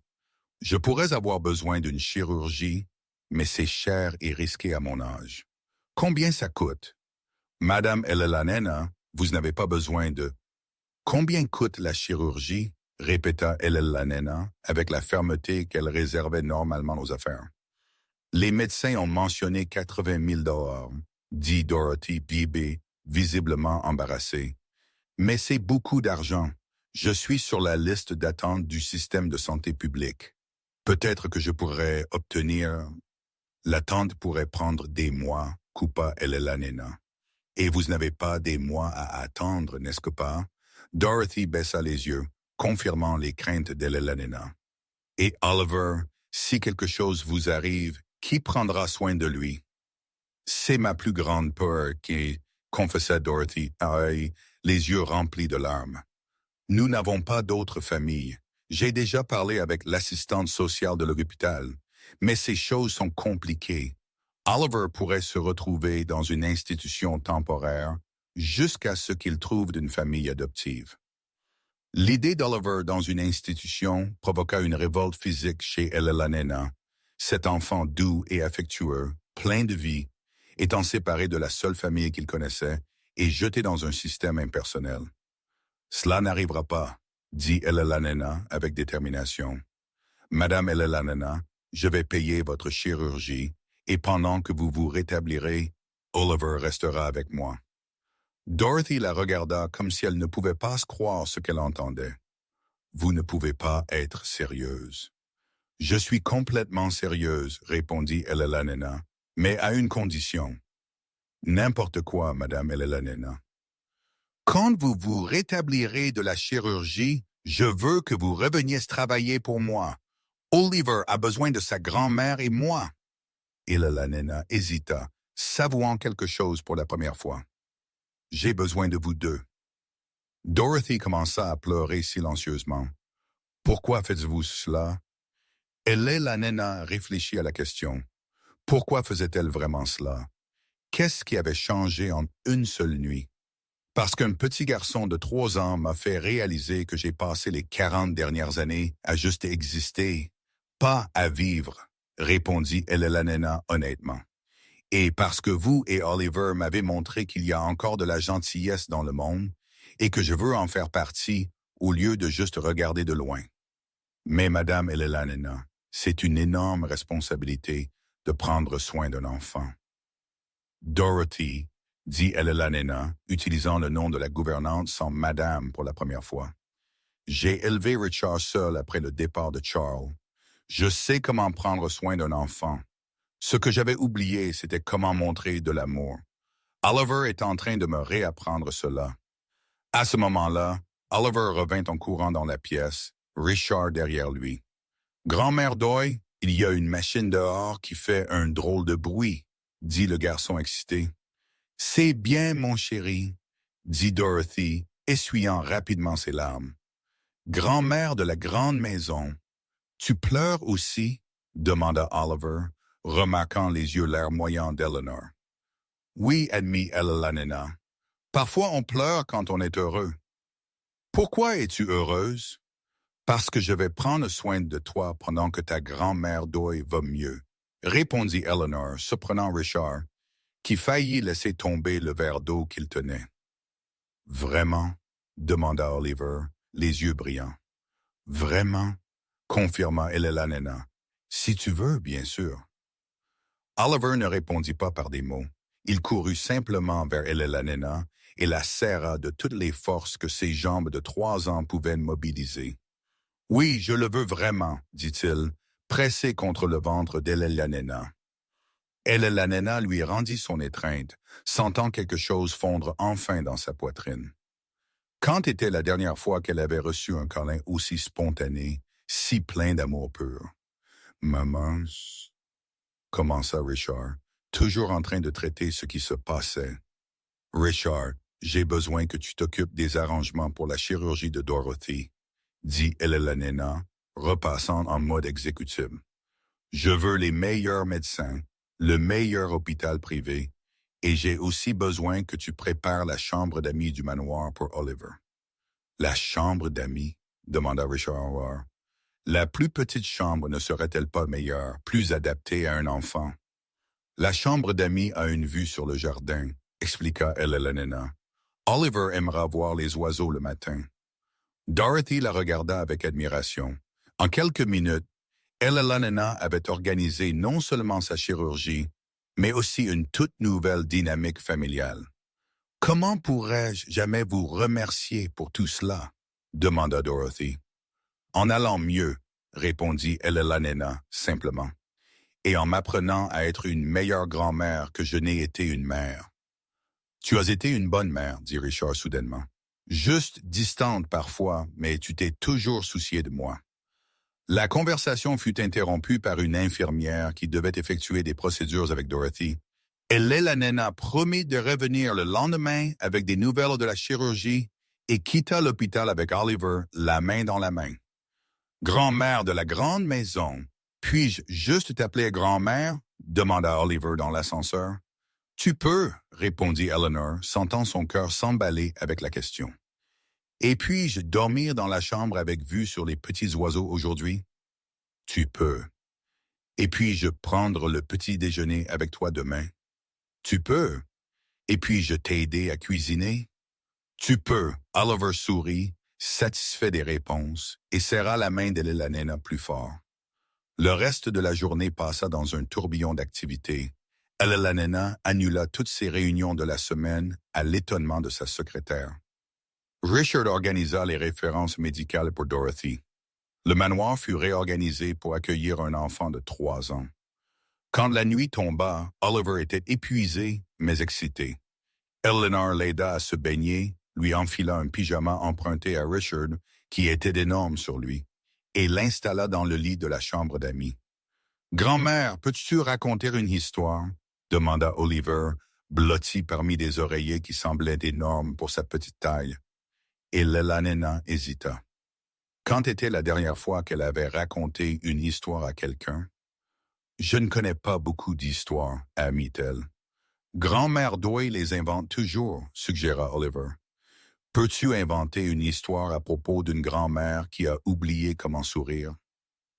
Je pourrais avoir besoin d'une chirurgie, mais c'est cher et risqué à mon âge. Combien ça coûte? Madame Elena, vous n'avez pas besoin de... Combien coûte la chirurgie? Répéta Elena avec la fermeté qu'elle réservait normalement aux affaires. Les médecins ont mentionné 80 000 $, dit Dorothy Beebe, visiblement embarrassée. Mais c'est beaucoup d'argent. Je suis sur la liste d'attente du système de santé publique. Peut-être que je pourrais obtenir... L'attente pourrait prendre des mois, coupa Elena. Et vous n'avez pas des mois à attendre, n'est-ce pas? Dorothy baissa les yeux, confirmant les craintes d'Elena. Et Oliver, si quelque chose vous arrive, qui prendra soin de lui? C'est ma plus grande peur, confessa Dorothy, les yeux remplis de larmes. Nous n'avons pas d'autre famille. J'ai déjà parlé avec l'assistante sociale de l'hôpital, mais ces choses sont compliquées. Oliver pourrait se retrouver dans une institution temporaire jusqu'à ce qu'il trouve d'une famille adoptive. L'idée d'Oliver dans une institution provoqua une révolte physique chez Elena, cet enfant doux et affectueux, plein de vie, étant séparé de la seule famille qu'il connaissait et jeté dans un système impersonnel. « Cela n'arrivera pas, » dit Elena avec détermination. « Madame Elena, je vais payer votre chirurgie et pendant que vous vous rétablirez, Oliver restera avec moi. » Dorothy la regarda comme si elle ne pouvait pas se croire ce qu'elle entendait. « Vous ne pouvez pas être sérieuse. »« Je suis complètement sérieuse, » répondit Elena, « mais à une condition. »« N'importe quoi, Madame Elena. »« Quand vous vous rétablirez de la chirurgie, je veux que vous reveniez travailler pour moi. Oliver a besoin de sa grand-mère et moi. » Elena hésita, s'avouant quelque chose pour la première fois. « J'ai besoin de vous deux. » Dorothy commença à pleurer silencieusement. Pourquoi faites-vous cela? La nena réfléchit à la question. Pourquoi faisait-elle vraiment cela? Qu'est-ce qui avait changé en une seule nuit? Parce qu'un petit garçon de 3 ans m'a fait réaliser que j'ai passé les 40 dernières années à juste exister, pas à vivre, répondit la nena honnêtement. Et parce que vous et Oliver m'avez montré qu'il y a encore de la gentillesse dans le monde et que je veux en faire partie au lieu de juste regarder de loin. Mais Madame Nena, c'est une énorme responsabilité de prendre soin d'un enfant. Dorothy, dit Nena, utilisant le nom de la gouvernante sans Madame pour la première fois. J'ai élevé Richard seul après le départ de Charles. Je sais comment prendre soin d'un enfant. Ce que j'avais oublié, c'était comment montrer de l'amour. Oliver est en train de me réapprendre cela. À ce moment-là, Oliver revint en courant dans la pièce, Richard derrière lui. « Grand-mère Doy, il y a une machine dehors qui fait un drôle de bruit, » dit le garçon excité. « C'est bien, mon chéri, » dit Dorothy, essuyant rapidement ses larmes. « Grand-mère de la grande maison, tu pleures aussi? » demanda Oliver, remarquant les yeux larmoyants d'Eleanor. « Oui, admit la nena. Parfois on pleure quand on est heureux. »« Pourquoi es-tu heureuse? »« Parce que je vais prendre soin de toi pendant que ta grand-mère Doy va mieux, » répondit Eleanor, surprenant Richard, qui faillit laisser tomber le verre d'eau qu'il tenait. « Vraiment? » demanda Oliver, les yeux brillants. « Vraiment? » confirma la nena. « Si tu veux, bien sûr. » Oliver ne répondit pas par des mots. Il courut simplement vers la nena et la serra de toutes les forces que ses jambes de 3 ans pouvaient mobiliser. « Oui, je le veux vraiment, » dit-il, pressé contre le ventre la nena. La nena lui rendit son étreinte, sentant quelque chose fondre enfin dans sa poitrine. Quand était la dernière fois qu'elle avait reçu un câlin aussi spontané, si plein d'amour pur? « Maman, » commença Richard, toujours en train de traiter ce qui se passait. « Richard, j'ai besoin que tu t'occupes des arrangements pour la chirurgie de Dorothy, » dit la nena, repassant en mode exécutif. « Je veux les meilleurs médecins, le meilleur hôpital privé, et j'ai aussi besoin que tu prépares la chambre d'amis du manoir pour Oliver. » « La chambre d'amis? » demanda Richard. « La plus petite chambre ne serait-elle pas meilleure, plus adaptée à un enfant? »« La chambre d'amis a une vue sur le jardin, » expliqua la nena. « Oliver aimera voir les oiseaux le matin. » Dorothy la regarda avec admiration. En quelques minutes, la nena avait organisé non seulement sa chirurgie, mais aussi une toute nouvelle dynamique familiale. « Comment pourrais-je jamais vous remercier pour tout cela? » demanda Dorothy. « En allant mieux, » répondit la nena simplement, « et en m'apprenant à être une meilleure grand-mère que je n'ai été une mère. »« Tu as été une bonne mère, » dit Richard soudainement. « Juste distante parfois, mais tu t'es toujours soucié de moi. » La conversation fut interrompue par une infirmière qui devait effectuer des procédures avec Dorothy. La nena promit de revenir le lendemain avec des nouvelles de la chirurgie et quitta l'hôpital avec Oliver, la main dans la main. « Grand-mère de la grande maison, puis-je juste t'appeler grand-mère? » demanda Oliver dans l'ascenseur. « Tu peux, » répondit Eleanor, sentant son cœur s'emballer avec la question. « Et puis-je dormir dans la chambre avec vue sur les petits oiseaux aujourd'hui? »« Tu peux. »« Et puis-je prendre le petit déjeuner avec toi demain? »« Tu peux. »« Et puis-je t'aider à cuisiner? »« Tu peux. » Oliver sourit, satisfait des réponses, et serra la main de la nena plus fort. Le reste de la journée passa dans un tourbillon d'activités. La nena annula toutes ses réunions de la semaine à l'étonnement de sa secrétaire. Richard organisa les références médicales pour Dorothy. Le manoir fut réorganisé pour accueillir un enfant de 3 ans. Quand la nuit tomba, Oliver était épuisé, mais excité. Eleanor l'aida à se baigner, lui enfila un pyjama emprunté à Richard, qui était des normes sur lui, et l'installa dans le lit de la chambre d'amis. « Grand-mère, peux-tu raconter une histoire? » demanda Oliver, blotti parmi des oreillers qui semblaient énormes pour sa petite taille. Et la nena hésita. Quand était la dernière fois qu'elle avait raconté une histoire à quelqu'un? Je ne connais pas beaucoup d'histoires, admit-elle. Grand-mère Doyle les invente toujours, suggéra Oliver. Peux-tu inventer une histoire à propos d'une grand-mère qui a oublié comment sourire?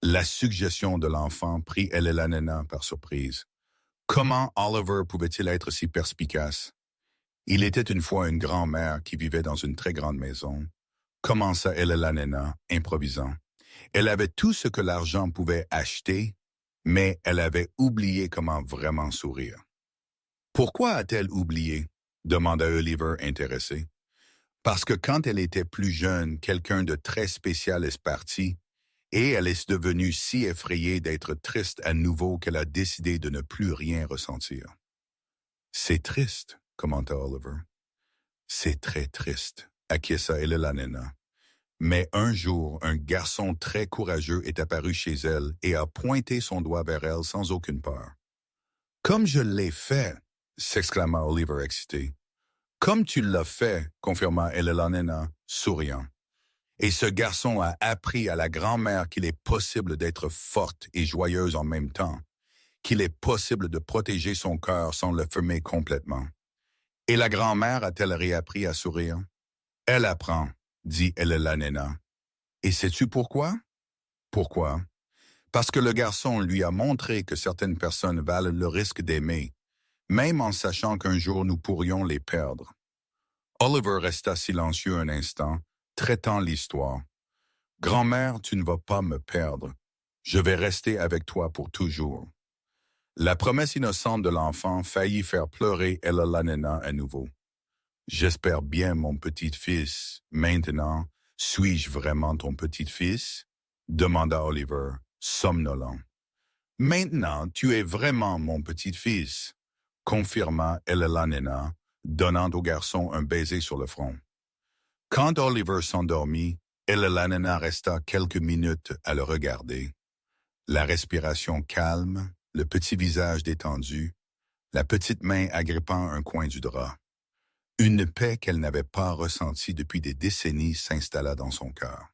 La suggestion de l'enfant prit Elena par surprise. Comment Oliver pouvait-il être si perspicace? Il était une fois une grand-mère qui vivait dans une très grande maison. Commença Elena, improvisant. Elle avait tout ce que l'argent pouvait acheter, mais elle avait oublié comment vraiment sourire. Pourquoi a-t-elle oublié? Demanda Oliver intéressé. Parce que quand elle était plus jeune, quelqu'un de très spécial est parti, et elle est devenue si effrayée d'être triste à nouveau qu'elle a décidé de ne plus rien ressentir. C'est triste, commenta Oliver. C'est très triste, acquiesça Elena. Mais un jour, un garçon très courageux est apparu chez elle et a pointé son doigt vers elle sans aucune peur. « Comme je l'ai fait !» s'exclama Oliver excité. « Comme tu l'as fait !» confirma Elena, souriant. Et ce garçon a appris à la grand-mère qu'il est possible d'être forte et joyeuse en même temps, qu'il est possible de protéger son cœur sans le fermer complètement. Et la grand-mère a-t-elle réappris à sourire? « Elle apprend, » dit Elena. « Et sais-tu pourquoi? » « Pourquoi? » Parce que le garçon lui a montré que certaines personnes valent le risque d'aimer, même en sachant qu'un jour nous pourrions les perdre. Oliver resta silencieux un instant, traitant l'histoire. « Grand-mère, tu ne vas pas me perdre. Je vais rester avec toi pour toujours. » La promesse innocente de l'enfant faillit faire pleurer Elena à nouveau. « J'espère bien, mon petit-fils. Maintenant, suis-je vraiment ton petit-fils? » demanda Oliver, somnolent. « Maintenant, tu es vraiment mon petit-fils, » confirma Elena, donnant au garçon un baiser sur le front. Quand Oliver s'endormit, Elena resta quelques minutes à le regarder. La respiration calme, le petit visage détendu, la petite main agrippant un coin du drap. Une paix qu'elle n'avait pas ressentie depuis des décennies s'installa dans son cœur.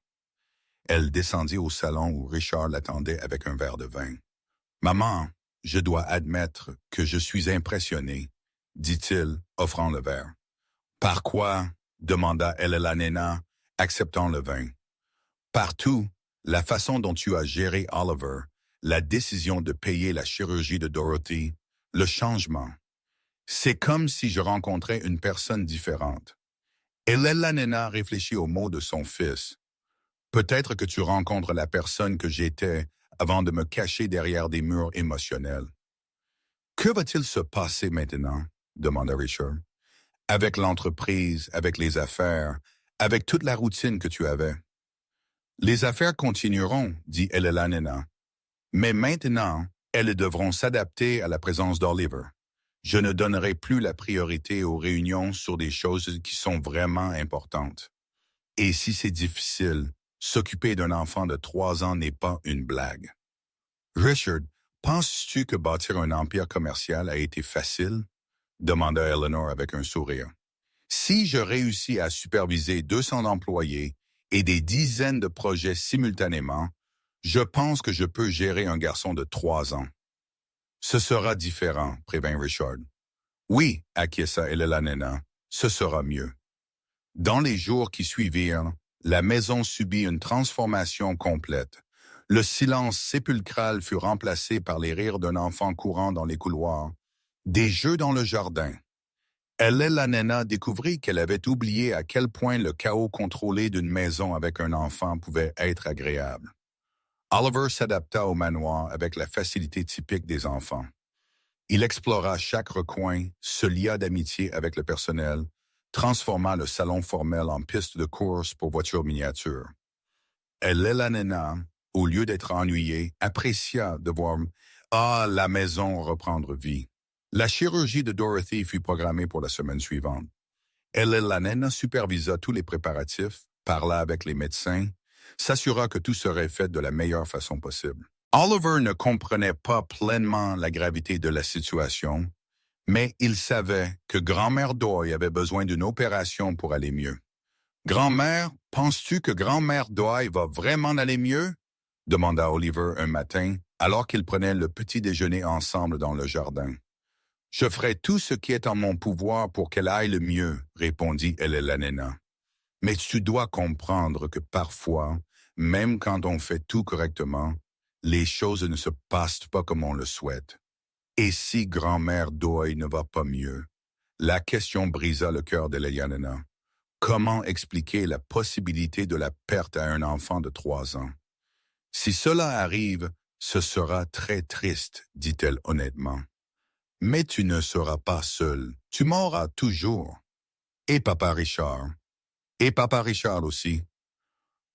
Elle descendit au salon où Richard l'attendait avec un verre de vin. « Maman, je dois admettre que je suis impressionné, » dit-il, offrant le verre. « Par quoi? » demanda Elena, acceptant le vin. « Partout, la façon dont tu as géré Oliver, la décision de payer la chirurgie de Dorothy, le changement. C'est comme si je rencontrais une personne différente. » Elena réfléchit aux mots de son fils. « Peut-être que tu rencontres la personne que j'étais avant de me cacher derrière des murs émotionnels. »« Que va-t-il se passer maintenant? » demanda Richard. « Avec l'entreprise, avec les affaires, avec toute la routine que tu avais. »« Les affaires continueront, » dit Elena. « Mais maintenant, elles devront s'adapter à la présence d'Oliver. Je ne donnerai plus la priorité aux réunions sur des choses qui sont vraiment importantes. Et si c'est difficile, s'occuper d'un enfant de 3 ans n'est pas une blague. »« Richard, penses-tu que bâtir un empire commercial a été facile? » demanda Eleanor avec un sourire. « Si je réussis à superviser 200 employés et des dizaines de projets simultanément, je pense que je peux gérer un garçon de 3 ans. »« Ce sera différent, » prévint Richard. « Oui, acquiesça Elena, ce sera mieux. » Dans les jours qui suivirent, la maison subit une transformation complète. Le silence sépulcral fut remplacé par les rires d'un enfant courant dans les couloirs, des jeux dans le jardin. Elena découvrit qu'elle avait oublié à quel point le chaos contrôlé d'une maison avec un enfant pouvait être agréable. Oliver s'adapta au manoir avec la facilité typique des enfants. Il explora chaque recoin, se lia d'amitié avec le personnel, transforma le salon formel en piste de course pour voitures miniatures. Elena, au lieu d'être ennuyée, apprécia de voir la maison reprendre vie. La chirurgie de Dorothy fut programmée pour la semaine suivante. Elena supervisa tous les préparatifs, parla avec les médecins, s'assura que tout serait fait de la meilleure façon possible. Oliver ne comprenait pas pleinement la gravité de la situation, mais il savait que grand-mère Doyle avait besoin d'une opération pour aller mieux. « Grand-mère, Penses-tu que grand-mère Doyle va vraiment aller mieux? Demanda Oliver un matin, alors qu'ils prenaient le petit déjeuner ensemble dans le jardin. Je ferai tout ce qui est en mon pouvoir pour qu'elle aille le mieux, répondit Elena. Mais tu dois comprendre que parfois, même quand on fait tout correctement, les choses ne se passent pas comme on le souhaite. Et si grand-mère Doyle ne va pas mieux? La question brisa le cœur d'Elena. Comment expliquer la possibilité de la perte à un enfant de 3 ans? Si cela arrive, ce sera très triste, dit-elle honnêtement. Mais tu ne seras pas seul, tu m'auras toujours. Et papa Richard. Et papa Richard aussi.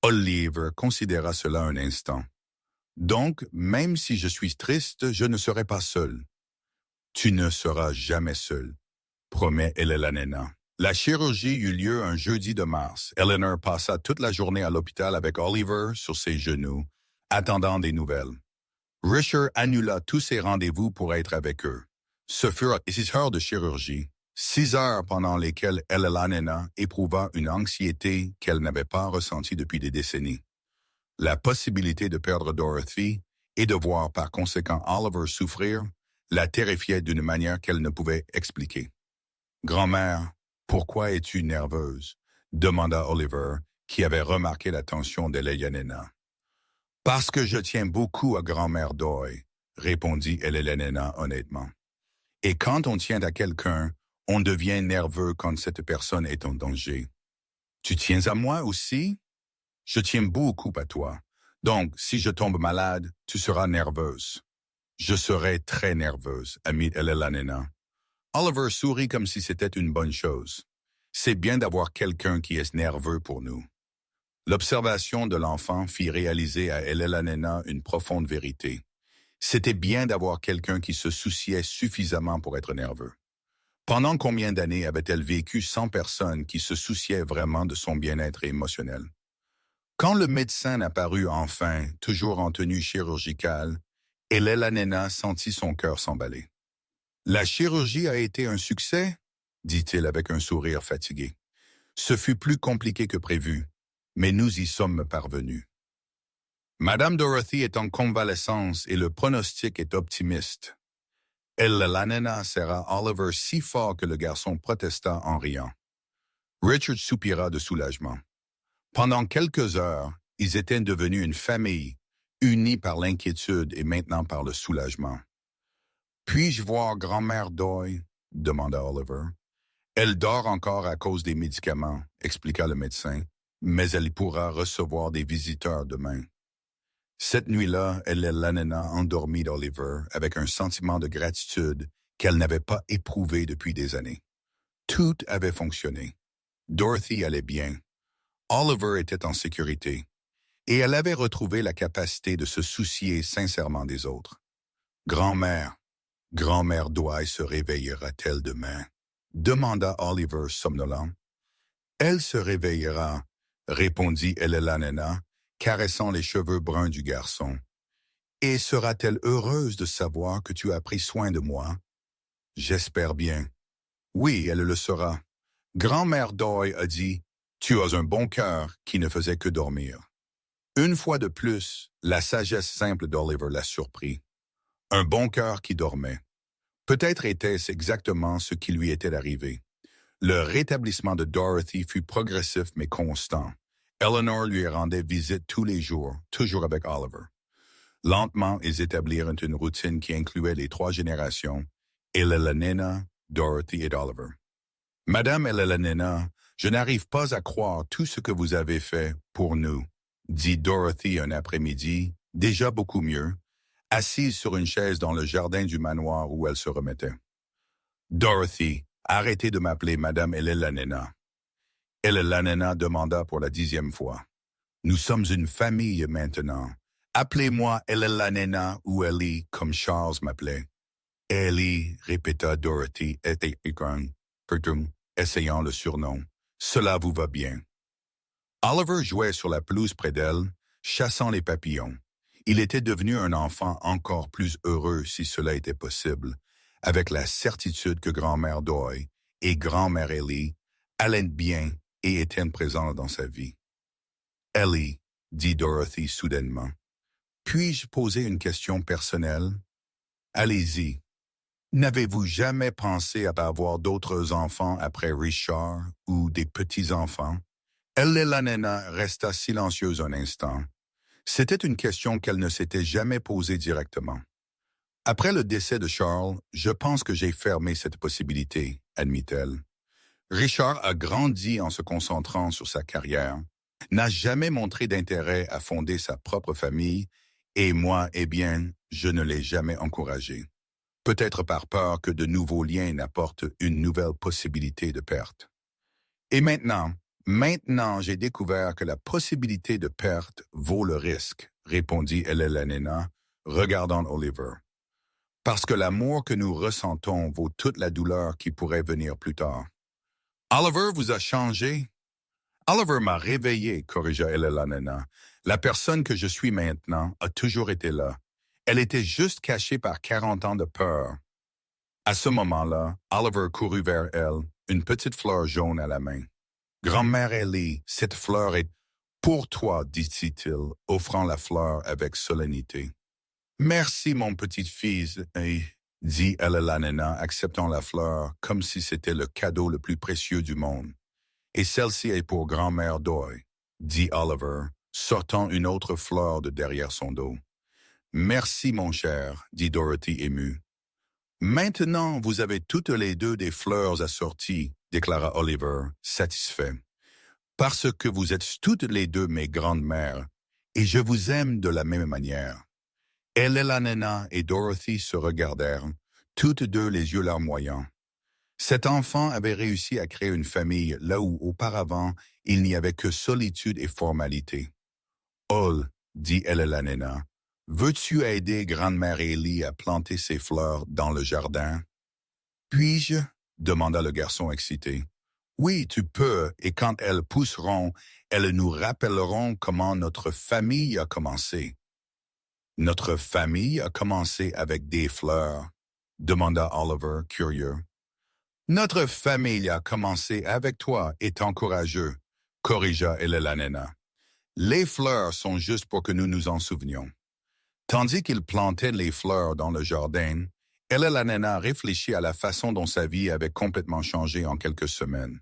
Oliver considéra cela un instant. Donc, même si je suis triste, je ne serai pas seul. Tu ne seras jamais seul, promet Elena. La chirurgie eut lieu un jeudi de mars. Eleanor passa toute la journée à l'hôpital avec Oliver sur ses genoux, attendant des nouvelles. Richard annula tous ses rendez-vous pour être avec eux. Ce furent 6 heures de chirurgie, 6 heures pendant lesquelles Elena éprouva une anxiété qu'elle n'avait pas ressentie depuis des décennies. La possibilité de perdre Dorothy et de voir par conséquent Oliver souffrir la terrifiait d'une manière qu'elle ne pouvait expliquer. « Grand-mère, pourquoi es-tu nerveuse? » demanda Oliver, qui avait remarqué la tension d'Elena. « Parce que je tiens beaucoup à grand-mère Doyle, » répondit Elena honnêtement. « Et quand on tient à quelqu'un, on devient nerveux quand cette personne est en danger. Tu tiens à moi aussi? Je tiens beaucoup à toi. Donc, si je tombe malade, tu seras nerveuse. » « Je serai très nerveuse, amie Elena. » Oliver sourit comme si c'était une bonne chose. C'est bien d'avoir quelqu'un qui est nerveux pour nous. L'observation de l'enfant fit réaliser à Elena une profonde vérité. C'était bien d'avoir quelqu'un qui se souciait suffisamment pour être nerveux. Pendant combien d'années avait-elle vécu sans personne qui se souciait vraiment de son bien-être émotionnel? Quand le médecin apparut enfin, toujours en tenue chirurgicale, Elena sentit son cœur s'emballer. « La chirurgie a été un succès ?» dit-il avec un sourire fatigué. « Ce fut plus compliqué que prévu, mais nous y sommes parvenus. Madame Dorothy est en convalescence et le pronostic est optimiste. » Elena serra Oliver si fort que le garçon protesta en riant. Richard soupira de soulagement. Pendant quelques heures, ils étaient devenus une famille, unis par l'inquiétude et maintenant par le soulagement. « Puis-je voir grand-mère Doyle? » demanda Oliver. « Elle dort encore à cause des médicaments, » expliqua le médecin, « mais elle pourra recevoir des visiteurs demain. » Cette nuit-là, Elena endormit d'Oliver avec un sentiment de gratitude qu'elle n'avait pas éprouvé depuis des années. Tout avait fonctionné. Dorothy allait bien. Oliver était en sécurité. Et elle avait retrouvé la capacité de se soucier sincèrement des autres. Grand-mère Doyle se réveillera-t-elle demain? Demanda Oliver somnolent. Elle se réveillera, répondit Elena, caressant les cheveux bruns du garçon. Et sera-t-elle heureuse de savoir que tu as pris soin de moi? J'espère bien. Oui, elle le sera. Grand-mère Doyle a dit, tu as un bon cœur qui ne faisait que dormir. Une fois de plus, la sagesse simple d'Oliver la surprit. Un bon cœur qui dormait. Peut-être était-ce exactement ce qui lui était arrivé. Le rétablissement de Dorothy fut progressif mais constant. Eleanor lui rendait visite tous les jours, toujours avec Oliver. Lentement, ils établirent une routine qui incluait les 3 générations, Elena, Dorothy et Oliver. « Madame Elena, je n'arrive pas à croire tout ce que vous avez fait pour nous, » dit Dorothy un après-midi, déjà beaucoup mieux, assise sur une chaise dans le jardin du manoir où elle se remettait. « Dorothy, arrêtez de m'appeler Madame Elena. » Elena demanda pour la 10e fois. « Nous sommes une famille maintenant. Appelez-moi Elena ou Ellie, comme Charles m'appelait. »« Ellie, » répéta Dorothy, essayant le surnom. « Cela vous va bien. » Oliver jouait sur la pelouse près d'elle, chassant les papillons. Il était devenu un enfant encore plus heureux si cela était possible, avec la certitude que grand-mère Doyle et grand-mère Ellie allaient bien et étaient présents dans sa vie. Ellie, dit Dorothy soudainement, puis-je poser une question personnelle? Allez-y. N'avez-vous jamais pensé à avoir d'autres enfants après Richard ou des petits-enfants? Elena resta silencieuse un instant. C'était une question qu'elle ne s'était jamais posée directement. Après le décès de Charles, je pense que j'ai fermé cette possibilité, admit-elle. Richard a grandi en se concentrant sur sa carrière, n'a jamais montré d'intérêt à fonder sa propre famille, et moi, eh bien, je ne l'ai jamais encouragé. Peut-être par peur que de nouveaux liens n'apportent une nouvelle possibilité de perte. Et maintenant, j'ai découvert que la possibilité de perte vaut le risque, répondit Elena, regardant Oliver. Parce que l'amour que nous ressentons vaut toute la douleur qui pourrait venir plus tard. Oliver vous a changé? Oliver m'a réveillé, corrigea Elena. La personne que je suis maintenant a toujours été là. Elle était juste cachée par 40 ans de peur. À ce moment-là, Oliver courut vers elle, une petite fleur jaune à la main. « Grand-mère Ellie, cette fleur est pour toi, dit-il, offrant la fleur avec solennité. « Merci, mon petit-fils, dit Elena, acceptant la fleur comme si c'était le cadeau le plus précieux du monde. « Et celle-ci est pour grand-mère Doy, dit Oliver, sortant une autre fleur de derrière son dos. « Merci, mon cher, dit Dorothy émue. « Maintenant, vous avez toutes les deux des fleurs assorties, déclara Oliver, satisfait. « Parce que vous êtes toutes les deux mes grandes-mères, et je vous aime de la même manière. » Elena et Dorothy se regardèrent, toutes deux les yeux larmoyants. Cet enfant avait réussi à créer une famille là où, auparavant, il n'y avait que solitude et formalité. « Ol, dit Elena, veux-tu aider grand-mère Ellie à planter ses fleurs dans le jardin? »« Puis-je? » demanda le garçon excité. « Oui, tu peux, et quand elles pousseront, elles nous rappelleront comment notre famille a commencé. »« Notre famille a commencé avec des fleurs ?» demanda Oliver, curieux. « Notre famille a commencé avec toi, étant courageux, » corrigea Elena. « Les fleurs sont juste pour que nous nous en souvenions. » Tandis qu'il plantait les fleurs dans le jardin, Elena réfléchit à la façon dont sa vie avait complètement changé en quelques semaines.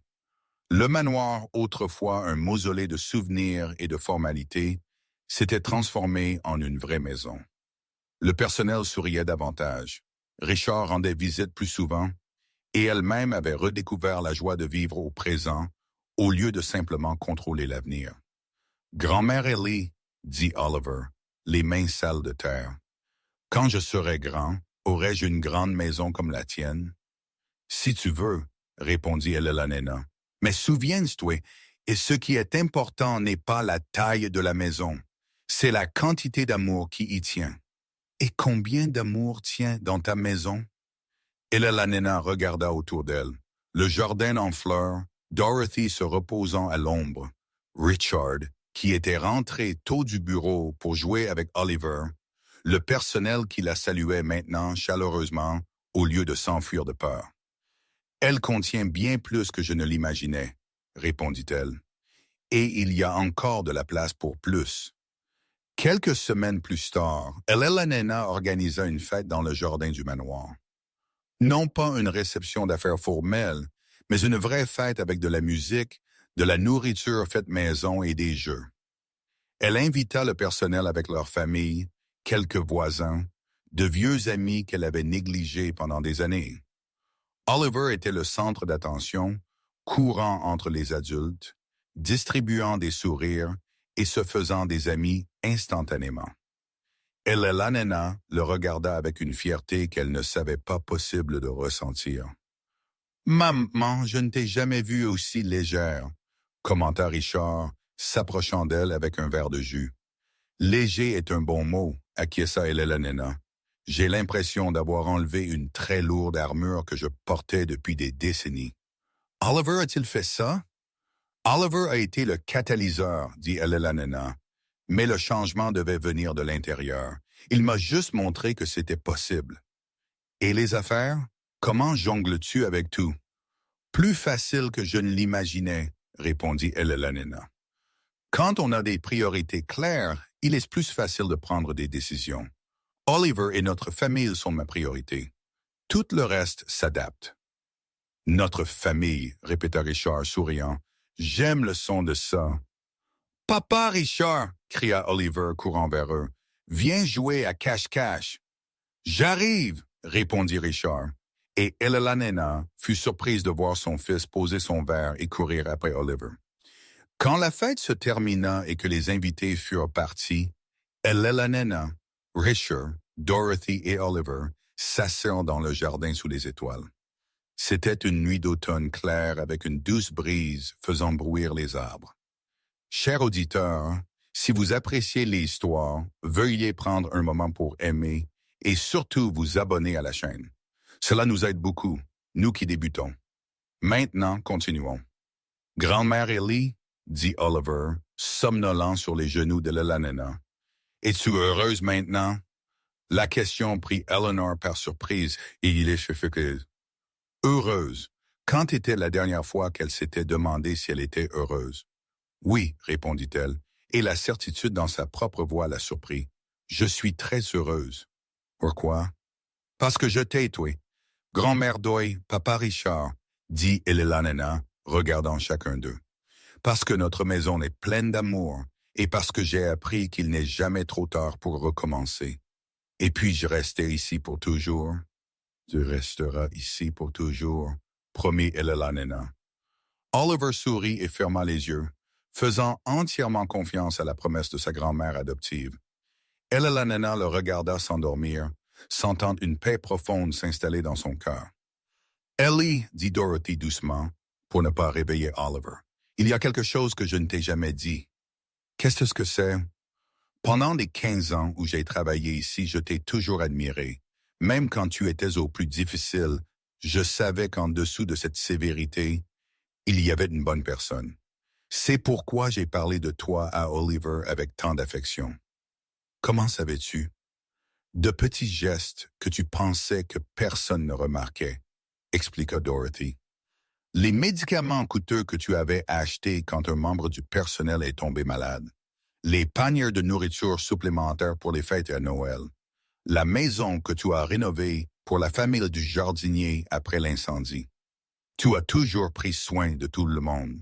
Le manoir, autrefois un mausolée de souvenirs et de formalités, s'était transformé en une vraie maison. Le personnel souriait davantage. Richard rendait visite plus souvent, et elle-même avait redécouvert la joie de vivre au présent, au lieu de simplement contrôler l'avenir. « Grand-mère Ellie, » dit Oliver, les mains sales de terre. « Quand je serai grand, aurai-je une grande maison comme la tienne? »« Si tu veux, » répondit Elena. « Mais souviens-toi, et ce qui est important n'est pas la taille de la maison, c'est la quantité d'amour qui y tient. »« Et combien d'amour tient dans ta maison? » Elena regarda autour d'elle. Le jardin en fleurs, Dorothy se reposant à l'ombre, Richard, qui était rentré tôt du bureau pour jouer avec Oliver, le personnel qui la saluait maintenant chaleureusement au lieu de s'enfuir de peur. « Elle contient bien plus que je ne l'imaginais, » répondit-elle. « Et il y a encore de la place pour plus. » Quelques semaines plus tard, Elena organisa une fête dans le jardin du manoir. Non pas une réception d'affaires formelle, mais une vraie fête avec de la musique, de la nourriture faite maison et des jeux. Elle invita le personnel avec leur famille, quelques voisins, de vieux amis qu'elle avait négligés pendant des années. Oliver était le centre d'attention, courant entre les adultes, distribuant des sourires et se faisant des amis instantanément. Elena le regarda avec une fierté qu'elle ne savait pas possible de ressentir. « Maman, je ne t'ai jamais vue aussi légère, » commenta Richard, s'approchant d'elle avec un verre de jus. « Léger est un bon mot, » acquiesça Elena. « J'ai l'impression d'avoir enlevé une très lourde armure que je portais depuis des décennies. »« Oliver a-t-il fait ça? »« Oliver a été le catalyseur, » dit Elena. « Mais le changement devait venir de l'intérieur. Il m'a juste montré que c'était possible. »« Et les affaires? Comment jongles-tu avec tout? »« Plus facile que je ne l'imaginais, » répondit Elena. Quand on a des priorités claires, il est plus facile de prendre des décisions. Oliver et notre famille sont ma priorité. Tout le reste s'adapte. Notre famille, répéta Richard souriant. J'aime le son de ça. Papa Richard, cria Oliver courant vers eux. Viens jouer à cache-cache. J'arrive, répondit Richard. Et Elena fut surprise de voir son fils poser son verre et courir après Oliver. Quand la fête se termina et que les invités furent partis, Elena, Richard, Dorothy et Oliver s'assirent dans le jardin sous les étoiles. C'était une nuit d'automne claire avec une douce brise faisant bruire les arbres. Chers auditeurs, si vous appréciez l'histoire, veuillez prendre un moment pour aimer et surtout vous abonner à la chaîne. Cela nous aide beaucoup, nous qui débutons. Maintenant, continuons. Grand-mère Ellie, dit Oliver, somnolent sur les genoux de Elena. Es-tu heureuse maintenant? La question prit Eleanor par surprise et il est heureuse. Quand était la dernière fois qu'elle s'était demandé si elle était heureuse? Oui, répondit-elle, et la certitude dans sa propre voix la surprit. Je suis très heureuse. Pourquoi? Parce que je t'ai, toi. Grand-mère Doy, papa Richard, dit Elena, regardant chacun d'eux. Parce que notre maison est pleine d'amour et parce que j'ai appris qu'il n'est jamais trop tard pour recommencer. Et puis-je rester ici pour toujours? Tu resteras ici pour toujours, promit Elena. Oliver sourit et ferma les yeux, faisant entièrement confiance à la promesse de sa grand-mère adoptive. Elena le regarda s'endormir, sentant une paix profonde s'installer dans son cœur. Ellie, dit Dorothy doucement, pour ne pas réveiller Oliver, il y a quelque chose que je ne t'ai jamais dit. Qu'est-ce que c'est? Pendant les 15 ans où j'ai travaillé ici, je t'ai toujours admiré. Même quand tu étais au plus difficile, je savais qu'en dessous de cette sévérité, il y avait une bonne personne. C'est pourquoi j'ai parlé de toi à Oliver avec tant d'affection. Comment savais-tu? De petits gestes que tu pensais que personne ne remarquait, expliqua Dorothy. Les médicaments coûteux que tu avais achetés quand un membre du personnel est tombé malade. Les paniers de nourriture supplémentaires pour les fêtes à Noël. La maison que tu as rénovée pour la famille du jardinier après l'incendie. Tu as toujours pris soin de tout le monde.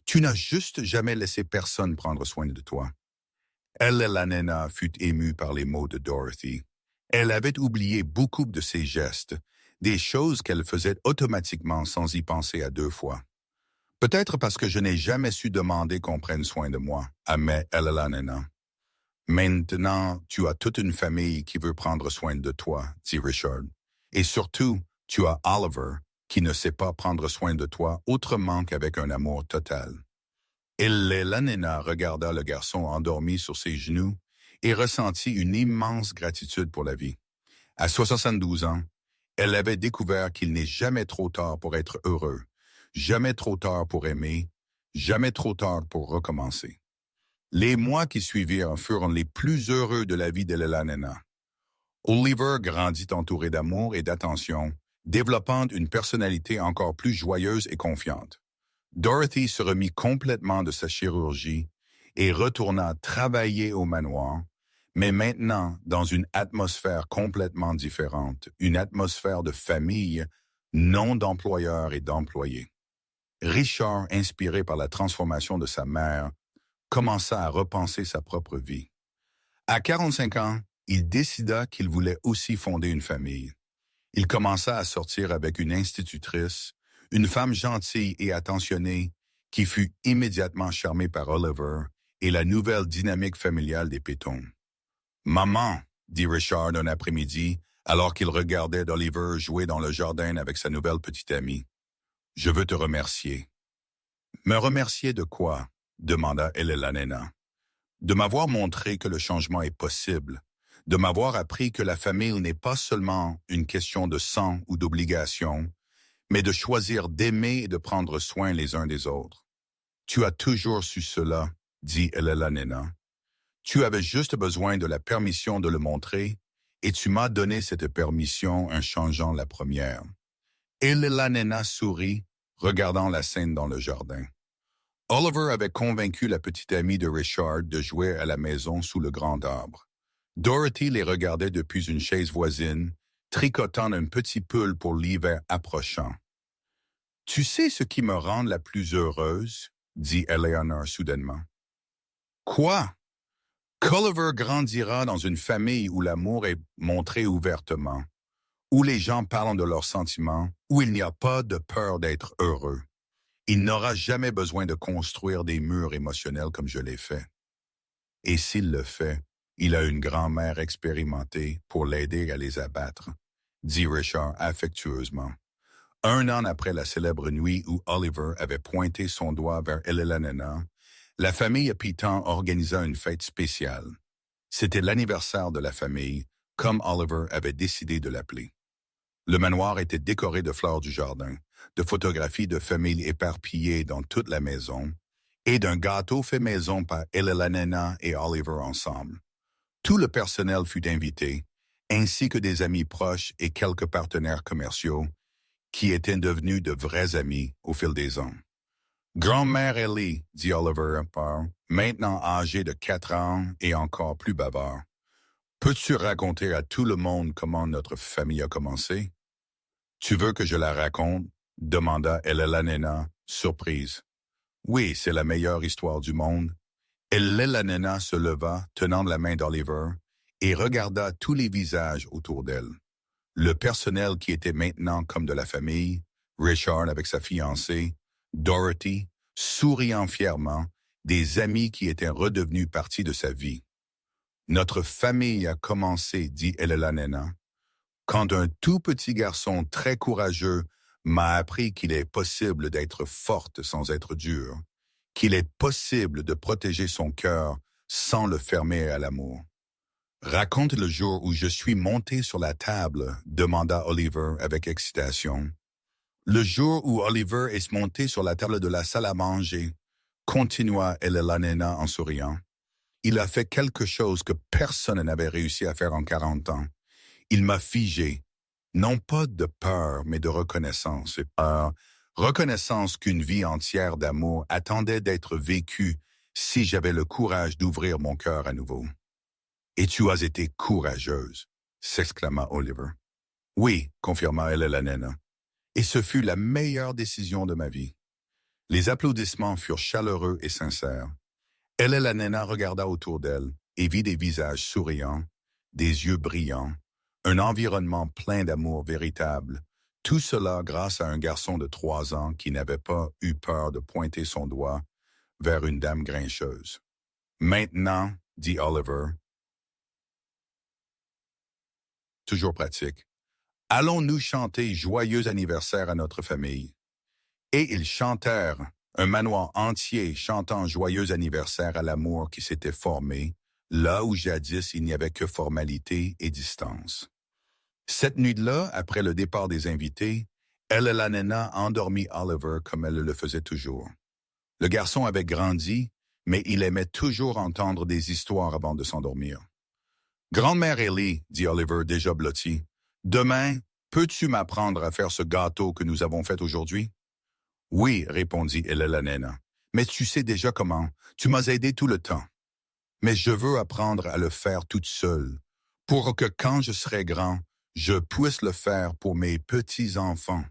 Tu n'as juste jamais laissé personne prendre soin de toi. Elena fut émue par les mots de Dorothy. Elle avait oublié beaucoup de ses gestes, des choses qu'elle faisait automatiquement sans y penser à deux fois. Peut-être parce que je n'ai jamais su demander qu'on prenne soin de moi, admet Elena. Maintenant, tu as toute une famille qui veut prendre soin de toi, dit Richard. Et surtout, tu as Oliver, qui ne sait pas prendre soin de toi autrement qu'avec un amour total. Elena regarda le garçon endormi sur ses genoux et ressentit une immense gratitude pour la vie. À 72 ans, elle avait découvert qu'il n'est jamais trop tard pour être heureux, jamais trop tard pour aimer, jamais trop tard pour recommencer. Les mois qui suivirent furent les plus heureux de la vie d'Elena. Oliver grandit entouré d'amour et d'attention, développant une personnalité encore plus joyeuse et confiante. Dorothy se remit complètement de sa chirurgie et retourna travailler au manoir, mais maintenant dans une atmosphère complètement différente, une atmosphère de famille, non d'employeurs et d'employés. Richard, inspiré par la transformation de sa mère, commença à repenser sa propre vie. À 45 ans, il décida qu'il voulait aussi fonder une famille. Il commença à sortir avec une institutrice, une femme gentille et attentionnée qui fut immédiatement charmée par Oliver et la nouvelle dynamique familiale des Pétons. « Maman, dit Richard un après-midi, alors qu'il regardait Oliver jouer dans le jardin avec sa nouvelle petite amie. « Je veux te remercier. »« Me remercier de quoi? » demanda Elena. « De m'avoir montré que le changement est possible, de m'avoir appris que la famille n'est pas seulement une question de sang ou d'obligation, mais de choisir d'aimer et de prendre soin les uns des autres. Tu as toujours su cela, dit Elena. Tu avais juste besoin de la permission de le montrer, et tu m'as donné cette permission en changeant la première. Elena sourit, regardant la scène dans le jardin. Oliver avait convaincu la petite amie de Richard de jouer à la maison sous le grand arbre. Dorothy les regardait depuis une chaise voisine, tricotant un petit pull pour l'hiver approchant. « Tu sais ce qui me rend la plus heureuse? » dit Eleanor soudainement. « Quoi? » Qu'Oliver grandira dans une famille où l'amour est montré ouvertement, où les gens parlent de leurs sentiments, où il n'y a pas de peur d'être heureux. Il n'aura jamais besoin de construire des murs émotionnels comme je l'ai fait. Et s'il le fait, il a une grand-mère expérimentée pour l'aider à les abattre, dit Richard affectueusement. 1 an après la célèbre nuit où Oliver avait pointé son doigt vers Elelanena, la famille Piton organisa une fête spéciale. C'était l'anniversaire de la famille, comme Oliver avait décidé de l'appeler. Le manoir était décoré de fleurs du jardin, de photographies de familles éparpillées dans toute la maison, et d'un gâteau fait maison par Elelanena et Oliver ensemble. Tout le personnel fut invité, ainsi que des amis proches et quelques partenaires commerciaux, qui étaient devenus de vrais amis au fil des ans. « Grand-mère Ellie, » dit Oliver, maintenant âgé de 4 ans et encore plus bavard. « Peux-tu raconter à tout le monde comment notre famille a commencé? »« Tu veux que je la raconte? » demanda Elelanena, surprise. « Oui, c'est la meilleure histoire du monde. » Elelanena se leva, tenant la main d'Oliver, et regarda tous les visages autour d'elle. Le personnel qui était maintenant comme de la famille, Richard avec sa fiancée, Dorothy, souriant fièrement, des amis qui étaient redevenus partie de sa vie. « Notre famille a commencé, » dit Elelanena, « quand un tout petit garçon très courageux m'a appris qu'il est possible d'être forte sans être dur, qu'il est possible de protéger son cœur sans le fermer à l'amour. »« Raconte le jour où je suis monté sur la table, » demanda Oliver avec excitation. « Le jour où Oliver est monté sur la table de la salle à manger, » continua Elelanena en souriant. « Il a fait quelque chose que personne n'avait réussi à faire en 40 ans. Il m'a figé, non pas de peur, mais de reconnaissance. Reconnaissance qu'une vie entière d'amour attendait d'être vécue si j'avais le courage d'ouvrir mon cœur à nouveau. »« Et tu as été courageuse, » s'exclama Oliver. « Oui, » confirma Elelanena. « Et ce fut la meilleure décision de ma vie. » Les applaudissements furent chaleureux et sincères. Elelanena regarda autour d'elle et vit des visages souriants, des yeux brillants, un environnement plein d'amour véritable. Tout cela grâce à un garçon de 3 ans qui n'avait pas eu peur de pointer son doigt vers une dame grincheuse. « Maintenant, » dit Oliver, toujours pratique, « allons-nous chanter joyeux anniversaire à notre famille. » Et ils chantèrent, un manoir entier chantant joyeux anniversaire à l'amour qui s'était formé, là où jadis il n'y avait que formalité et distance. Cette nuit-là, après le départ des invités, Elelanena endormit Oliver comme elle le faisait toujours. Le garçon avait grandi, mais il aimait toujours entendre des histoires avant de s'endormir. « Grand-mère Ellie, » dit Oliver déjà blotti, « demain, peux-tu m'apprendre à faire ce gâteau que nous avons fait aujourd'hui? » « Oui, » répondit Elelanena, « mais tu sais déjà comment. Tu m'as aidé tout le temps. Mais je veux apprendre à le faire toute seule, pour que quand je serai grand, je puisse le faire pour mes petits-enfants. »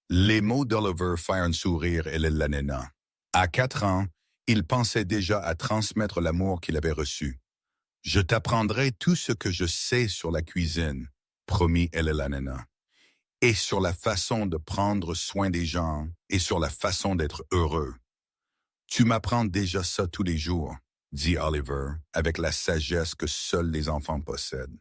Les mots d'Oliver firent un sourire Elelanena. À 4 ans, il pensait déjà à transmettre l'amour qu'il avait reçu. « Je t'apprendrai tout ce que je sais sur la cuisine, » promit Elelanena. « Et sur la façon de prendre soin des gens et sur la façon d'être heureux. »« Tu m'apprends déjà ça tous les jours, » dit Oliver, avec la sagesse que seuls les enfants possèdent.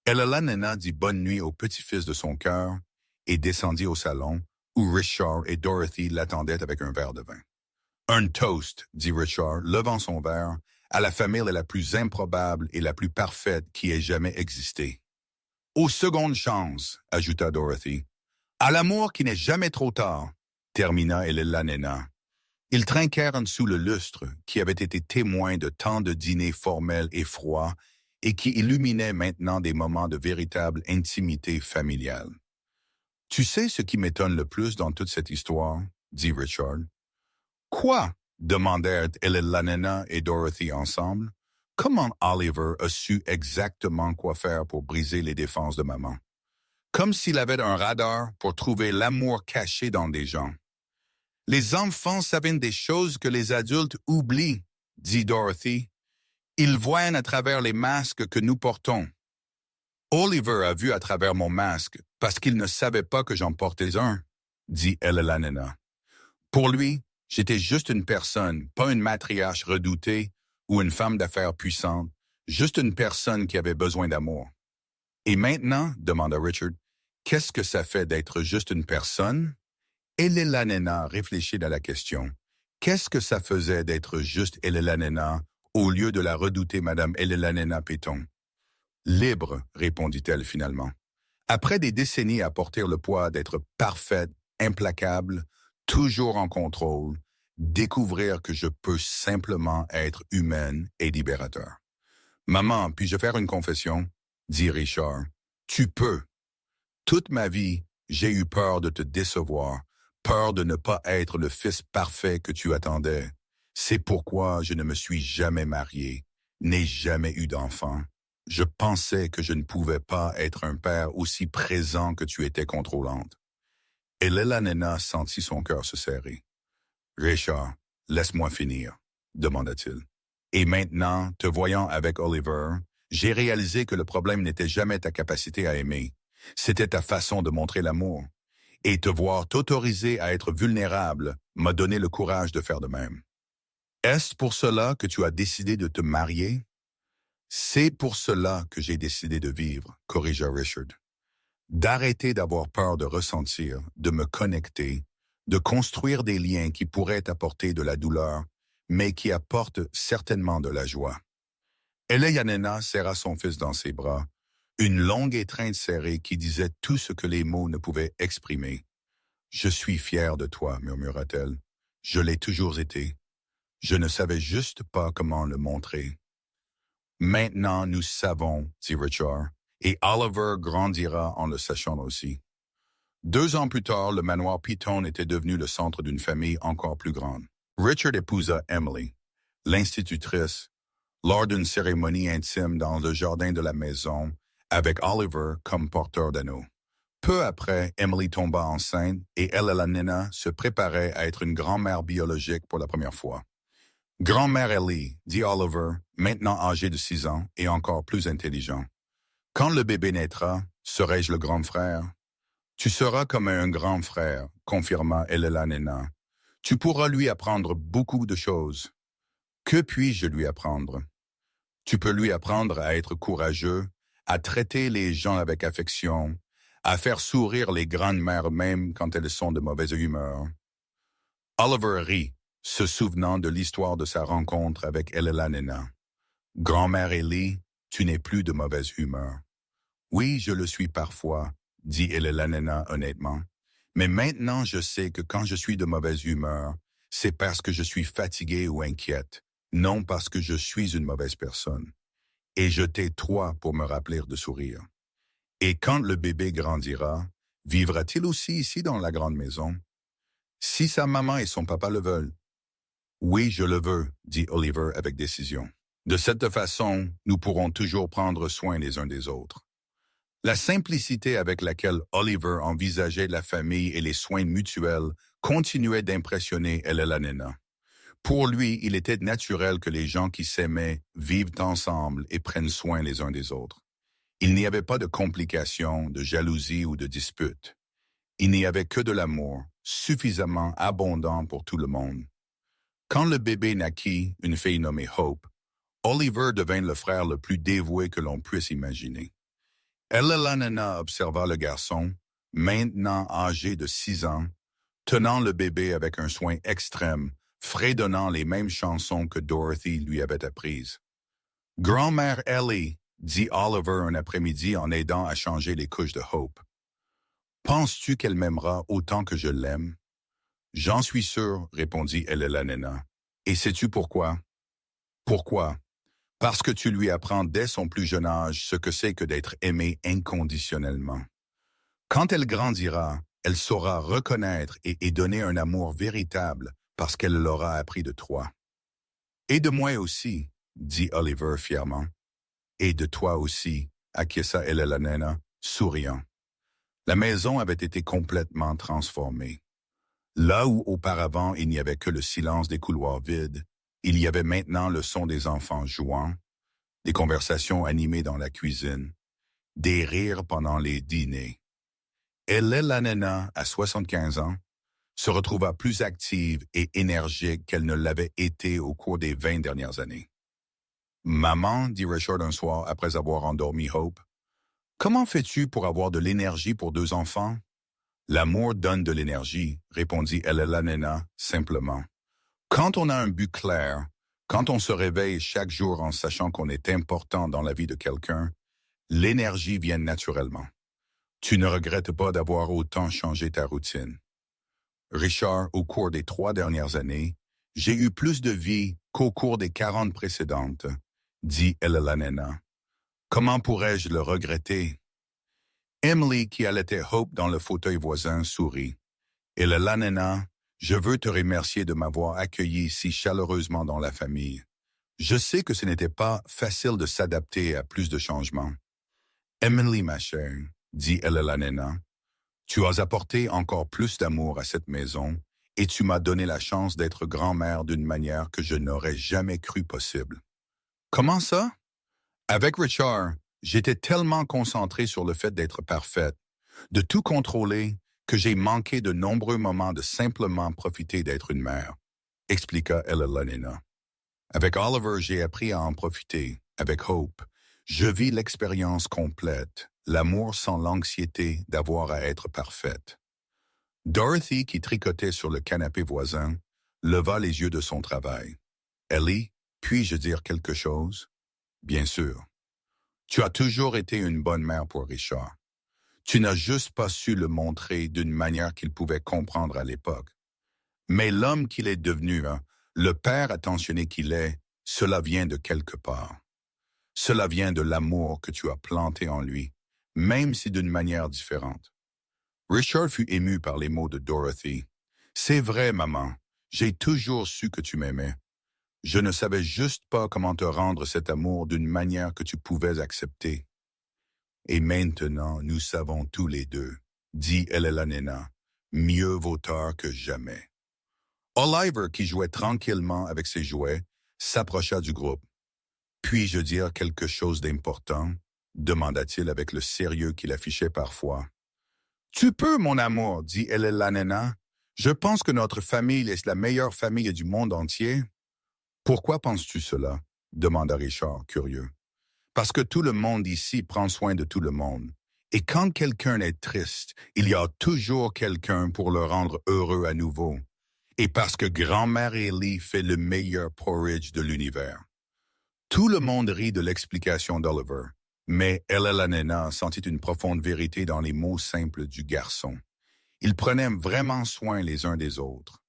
Elelanena dit bonne nuit au petit-fils de son cœur et descendit au salon, où Richard et Dorothy l'attendaient avec un verre de vin. « Un toast, » dit Richard, levant son verre, « à la famille la plus improbable et la plus parfaite qui ait jamais existé. » « Aux secondes chances, » ajouta Dorothy. « À l'amour qui n'est jamais trop tard, » termina Elelanena. Ils trinquèrent sous le lustre qui avait été témoin de tant de dîners formels et froids et qui illuminait maintenant des moments de véritable intimité familiale. « Tu sais ce qui m'étonne le plus dans toute cette histoire, » dit Richard. Quoi? Demandèrent Elena et Dorothy ensemble. Comment Oliver a su exactement quoi faire pour briser les défenses de maman? Comme s'il avait un radar pour trouver l'amour caché dans des gens. Les enfants savent des choses que les adultes oublient, dit Dorothy. Ils voient à travers les masques que nous portons. Oliver a vu à travers mon masque parce qu'il ne savait pas que j'en portais un, dit Elena. Pour lui, j'étais juste une personne, pas une matriarche redoutée ou une femme d'affaires puissante, juste une personne qui avait besoin d'amour. Et maintenant, demanda Richard, qu'est-ce que ça fait d'être juste une personne? Elena réfléchit à la question. Qu'est-ce que ça faisait d'être juste Elena au lieu de la redoutée Madame Elena Péton? Libre, répondit-elle finalement. Après des décennies à porter le poids d'être parfaite, implacable, toujours en contrôle, découvrir que je peux simplement être humaine et libérateur. Maman, puis-je faire une confession? Dit Richard. Tu peux. Toute ma vie, j'ai eu peur de te décevoir, peur de ne pas être le fils parfait que tu attendais. C'est pourquoi je ne me suis jamais marié, n'ai jamais eu d'enfant. Je pensais que je ne pouvais pas être un père aussi présent que tu étais contrôlante. Et Elena sentit son cœur se serrer. Richard, laisse-moi finir, demanda-t-il. Et maintenant, te voyant avec Oliver, j'ai réalisé que le problème n'était jamais ta capacité à aimer. C'était ta façon de montrer l'amour. Et te voir t'autoriser à être vulnérable m'a donné le courage de faire de même. Est-ce pour cela que tu as décidé de te marier? C'est pour cela que j'ai décidé de vivre, corrigea Richard. D'arrêter d'avoir peur de ressentir, de me connecter, de construire des liens qui pourraient apporter de la douleur, mais qui apportent certainement de la joie. Elena serra son fils dans ses bras, une longue étreinte serrée qui disait tout ce que les mots ne pouvaient exprimer. « Je suis fière de toi, murmura-t-elle. Je l'ai toujours été. Je ne savais juste pas comment le montrer. » Maintenant, nous savons, dit Richard, et Oliver grandira en le sachant aussi. 2 ans plus tard, le manoir Piton était devenu le centre d'une famille encore plus grande. Richard épousa Emily, l'institutrice, lors d'une cérémonie intime dans le jardin de la maison, avec Oliver comme porteur d'anneau. Peu après, Emily tomba enceinte et Elena se préparait à être une grand-mère biologique pour la première fois. « Grand-mère Ellie, dit Oliver, maintenant âgé de 6 ans et encore plus intelligent. Quand le bébé naîtra, serai-je le grand frère? » « Tu seras comme un grand frère, confirma Elena. Tu pourras lui apprendre beaucoup de choses. Que puis-je lui apprendre? Tu peux lui apprendre à être courageux, à traiter les gens avec affection, à faire sourire les grandes-mères même quand elles sont de mauvaise humeur. » Oliver rit, se souvenant de l'histoire de sa rencontre avec Elena. « Grand-mère Ellie, tu n'es plus de mauvaise humeur. »« Oui, je le suis parfois, » dit Elena honnêtement. « Mais maintenant je sais que quand je suis de mauvaise humeur, c'est parce que je suis fatiguée ou inquiète, non parce que je suis une mauvaise personne. Et je t'ai toi pour me rappeler de sourire. Et quand le bébé grandira, vivra-t-il aussi ici dans la grande maison? Si sa maman et son papa le veulent. »« Oui, je le veux, » dit Oliver avec décision. « De cette façon, nous pourrons toujours prendre soin les uns des autres. » La simplicité avec laquelle Oliver envisageait la famille et les soins mutuels continuait d'impressionner Elena. Pour lui, il était naturel que les gens qui s'aimaient vivent ensemble et prennent soin les uns des autres. Il n'y avait pas de complications, de jalousie ou de disputes. Il n'y avait que de l'amour, suffisamment abondant pour tout le monde. Quand le bébé naquit, une fille nommée Hope, Oliver devint le frère le plus dévoué que l'on puisse imaginer. Elena observa le garçon, maintenant âgé de 6 ans, tenant le bébé avec un soin extrême, fredonnant les mêmes chansons que Dorothy lui avait apprises. « Grand-mère Ellie, » dit Oliver un après-midi en aidant à changer les couches de Hope. « Penses-tu qu'elle m'aimera autant que je l'aime? »« J'en suis sûr, » répondit Elena. « Et sais-tu pourquoi? »« Pourquoi? » Parce que tu lui apprends dès son plus jeune âge ce que c'est que d'être aimé inconditionnellement. Quand elle grandira, elle saura reconnaître et donner un amour véritable, parce qu'elle l'aura appris de toi. Et de moi aussi, dit Oliver fièrement. Et de toi aussi, acquiesça Elellanena, souriant. La maison avait été complètement transformée. Là où auparavant il n'y avait que le silence des couloirs vides, il y avait maintenant le son des enfants jouant, des conversations animées dans la cuisine, des rires pendant les dîners. Elellanena, à 75 ans, se retrouva plus active et énergique qu'elle ne l'avait été au cours des 20 dernières années. « Maman, dit Richard un soir après avoir endormi Hope, comment fais-tu pour avoir de l'énergie pour 2 enfants? » « L'amour donne de l'énergie, répondit Elellanena simplement. Quand on a un but clair, quand on se réveille chaque jour en sachant qu'on est important dans la vie de quelqu'un, l'énergie vient naturellement. Tu ne regrettes pas d'avoir autant changé ta routine. Richard, au cours des 3 dernières années, j'ai eu plus de vie qu'au cours des 40 précédentes, dit Elellanena. Comment pourrais-je le regretter? Emily, qui allaitait Hope dans le fauteuil voisin, sourit. Elellanena, je veux te remercier de m'avoir accueilli si chaleureusement dans la famille. Je sais que ce n'était pas facile de s'adapter à plus de changements. Emily, ma chère, dit Elellanena, tu as apporté encore plus d'amour à cette maison et tu m'as donné la chance d'être grand-mère d'une manière que je n'aurais jamais cru possible. Comment ça? Avec Richard, j'étais tellement concentré sur le fait d'être parfaite, de tout contrôler, que j'ai manqué de nombreux moments de simplement profiter d'être une mère, expliqua Elellanena. Avec Oliver, j'ai appris à en profiter. Avec Hope, je vis l'expérience complète, l'amour sans l'anxiété d'avoir à être parfaite. Dorothy, qui tricotait sur le canapé voisin, leva les yeux de son travail. Ellie, puis-je dire quelque chose? Bien sûr. Tu as toujours été une bonne mère pour Richard. Tu n'as juste pas su le montrer d'une manière qu'il pouvait comprendre à l'époque. Mais l'homme qu'il est devenu, le père attentionné qu'il est, cela vient de quelque part. Cela vient de l'amour que tu as planté en lui, même si d'une manière différente. Richard fut ému par les mots de Dorothy. « C'est vrai, maman, j'ai toujours su que tu m'aimais. Je ne savais juste pas comment te rendre cet amour d'une manière que tu pouvais accepter. » Et maintenant, nous savons tous les deux, dit Elellanena, mieux vaut tard que jamais. Oliver, qui jouait tranquillement avec ses jouets, s'approcha du groupe. Puis-je dire quelque chose d'important? Demanda-t-il avec le sérieux qu'il affichait parfois. Tu peux, mon amour, dit Elellanena. Je pense que notre famille est la meilleure famille du monde entier. Pourquoi penses-tu cela? Demanda Richard, curieux. Parce que tout le monde ici prend soin de tout le monde. Et quand quelqu'un est triste, il y a toujours quelqu'un pour le rendre heureux à nouveau. Et parce que grand-mère Ellie fait le meilleur porridge de l'univers. Tout le monde rit de l'explication d'Oliver, mais Elellanena sentit une profonde vérité dans les mots simples du garçon. Ils prenaient vraiment soin les uns des autres.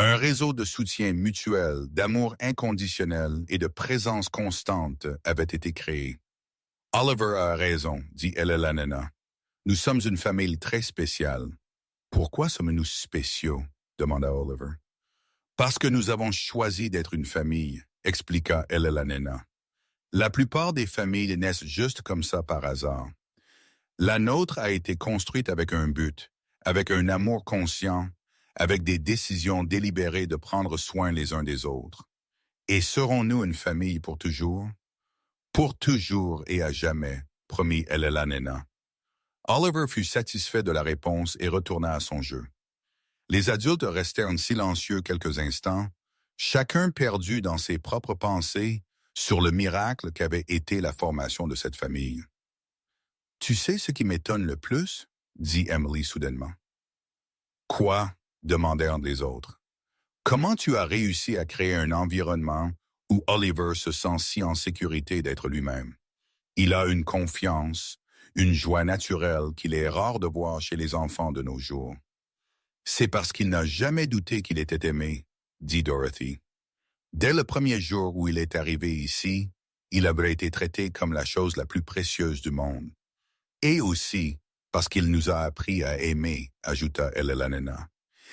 Un réseau de soutien mutuel, d'amour inconditionnel et de présence constante avait été créé. « Oliver a raison, dit Elellanena. Nous sommes une famille très spéciale. »« Pourquoi sommes-nous spéciaux? » demanda Oliver. « Parce que nous avons choisi d'être une famille, » expliqua Elellanena. « La plupart des familles naissent juste comme ça par hasard. La nôtre a été construite avec un but, avec un amour conscient, avec des décisions délibérées de prendre soin les uns des autres. Et serons-nous une famille pour toujours? Pour toujours et à jamais, promit Elellanena. Oliver fut satisfait de la réponse et retourna à son jeu. Les adultes restèrent silencieux quelques instants, chacun perdu dans ses propres pensées sur le miracle qu'avait été la formation de cette famille. « Tu sais ce qui m'étonne le plus? » dit Emily soudainement. « Quoi? » demandèrent les autres. « Comment tu as réussi à créer un environnement où Oliver se sent si en sécurité d'être lui-même? Il a une confiance, une joie naturelle qu'il est rare de voir chez les enfants de nos jours. C'est parce qu'il n'a jamais douté qu'il était aimé, dit Dorothy. Dès le premier jour où il est arrivé ici, il avait été traité comme la chose la plus précieuse du monde. Et aussi parce qu'il nous a appris à aimer, ajouta Elellanena.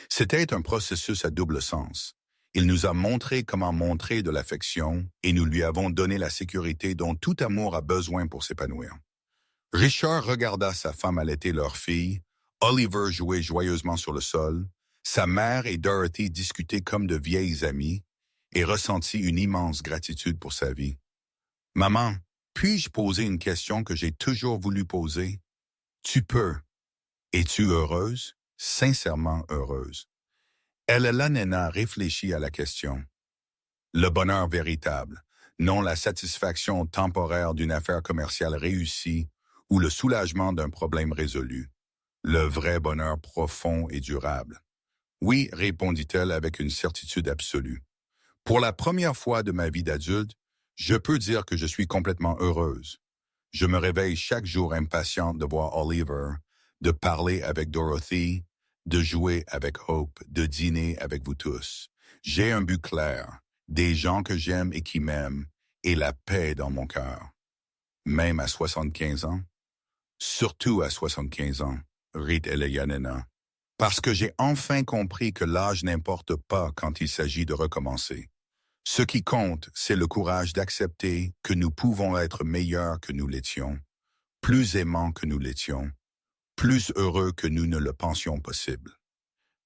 C'était un processus à double sens. Il nous a montré comment montrer de l'affection et nous lui avons donné la sécurité dont tout amour a besoin pour s'épanouir. Richard regarda sa femme allaiter leur fille, Oliver jouer joyeusement sur le sol, sa mère et Dorothy discuter comme de vieilles amies et ressentit une immense gratitude pour sa vie. « Maman, puis-je poser une question que j'ai toujours voulu poser? »« Tu peux. Es-tu heureuse? Sincèrement heureuse. » Ella Nena réfléchit à la question. Le bonheur véritable, non la satisfaction temporaire d'une affaire commerciale réussie ou le soulagement d'un problème résolu. Le vrai bonheur profond et durable. Oui, répondit-elle avec une certitude absolue. Pour la première fois de ma vie d'adulte, je peux dire que je suis complètement heureuse. Je me réveille chaque jour impatiente de voir Oliver, de parler avec Dorothy, de jouer avec Hope, de dîner avec vous tous. J'ai un but clair, des gens que j'aime et qui m'aiment, et la paix dans mon cœur. Même à 75 ans? Surtout à 75 ans, rit Ella Nena. Parce que j'ai enfin compris que l'âge n'importe pas quand il s'agit de recommencer. Ce qui compte, c'est le courage d'accepter que nous pouvons être meilleurs que nous l'étions, plus aimants que nous l'étions, plus heureux que nous ne le pensions possible.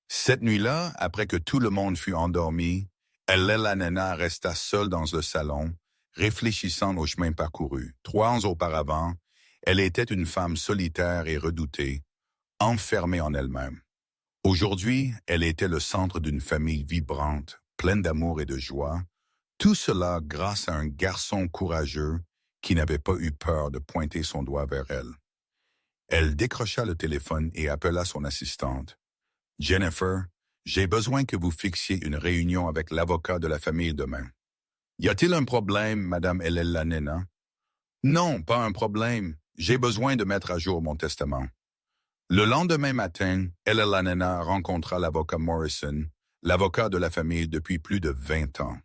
Cette nuit-là, après que tout le monde fut endormi, Ella Nena resta seule dans le salon, réfléchissant au chemin parcouru. 3 ans auparavant, elle était une femme solitaire et redoutée, enfermée en elle-même. Aujourd'hui, elle était le centre d'une famille vibrante, pleine d'amour et de joie, tout cela grâce à un garçon courageux qui n'avait pas eu peur de pointer son doigt vers elle. Elle décrocha le téléphone et appela son assistante. « Jennifer, j'ai besoin que vous fixiez une réunion avec l'avocat de la famille demain. »« Y a-t-il un problème, Madame Ella Nena? »« Non, pas un problème. J'ai besoin de mettre à jour mon testament. » Le lendemain matin, Ella Nena rencontra l'avocat Morrison, l'avocat de la famille depuis plus de 20 ans.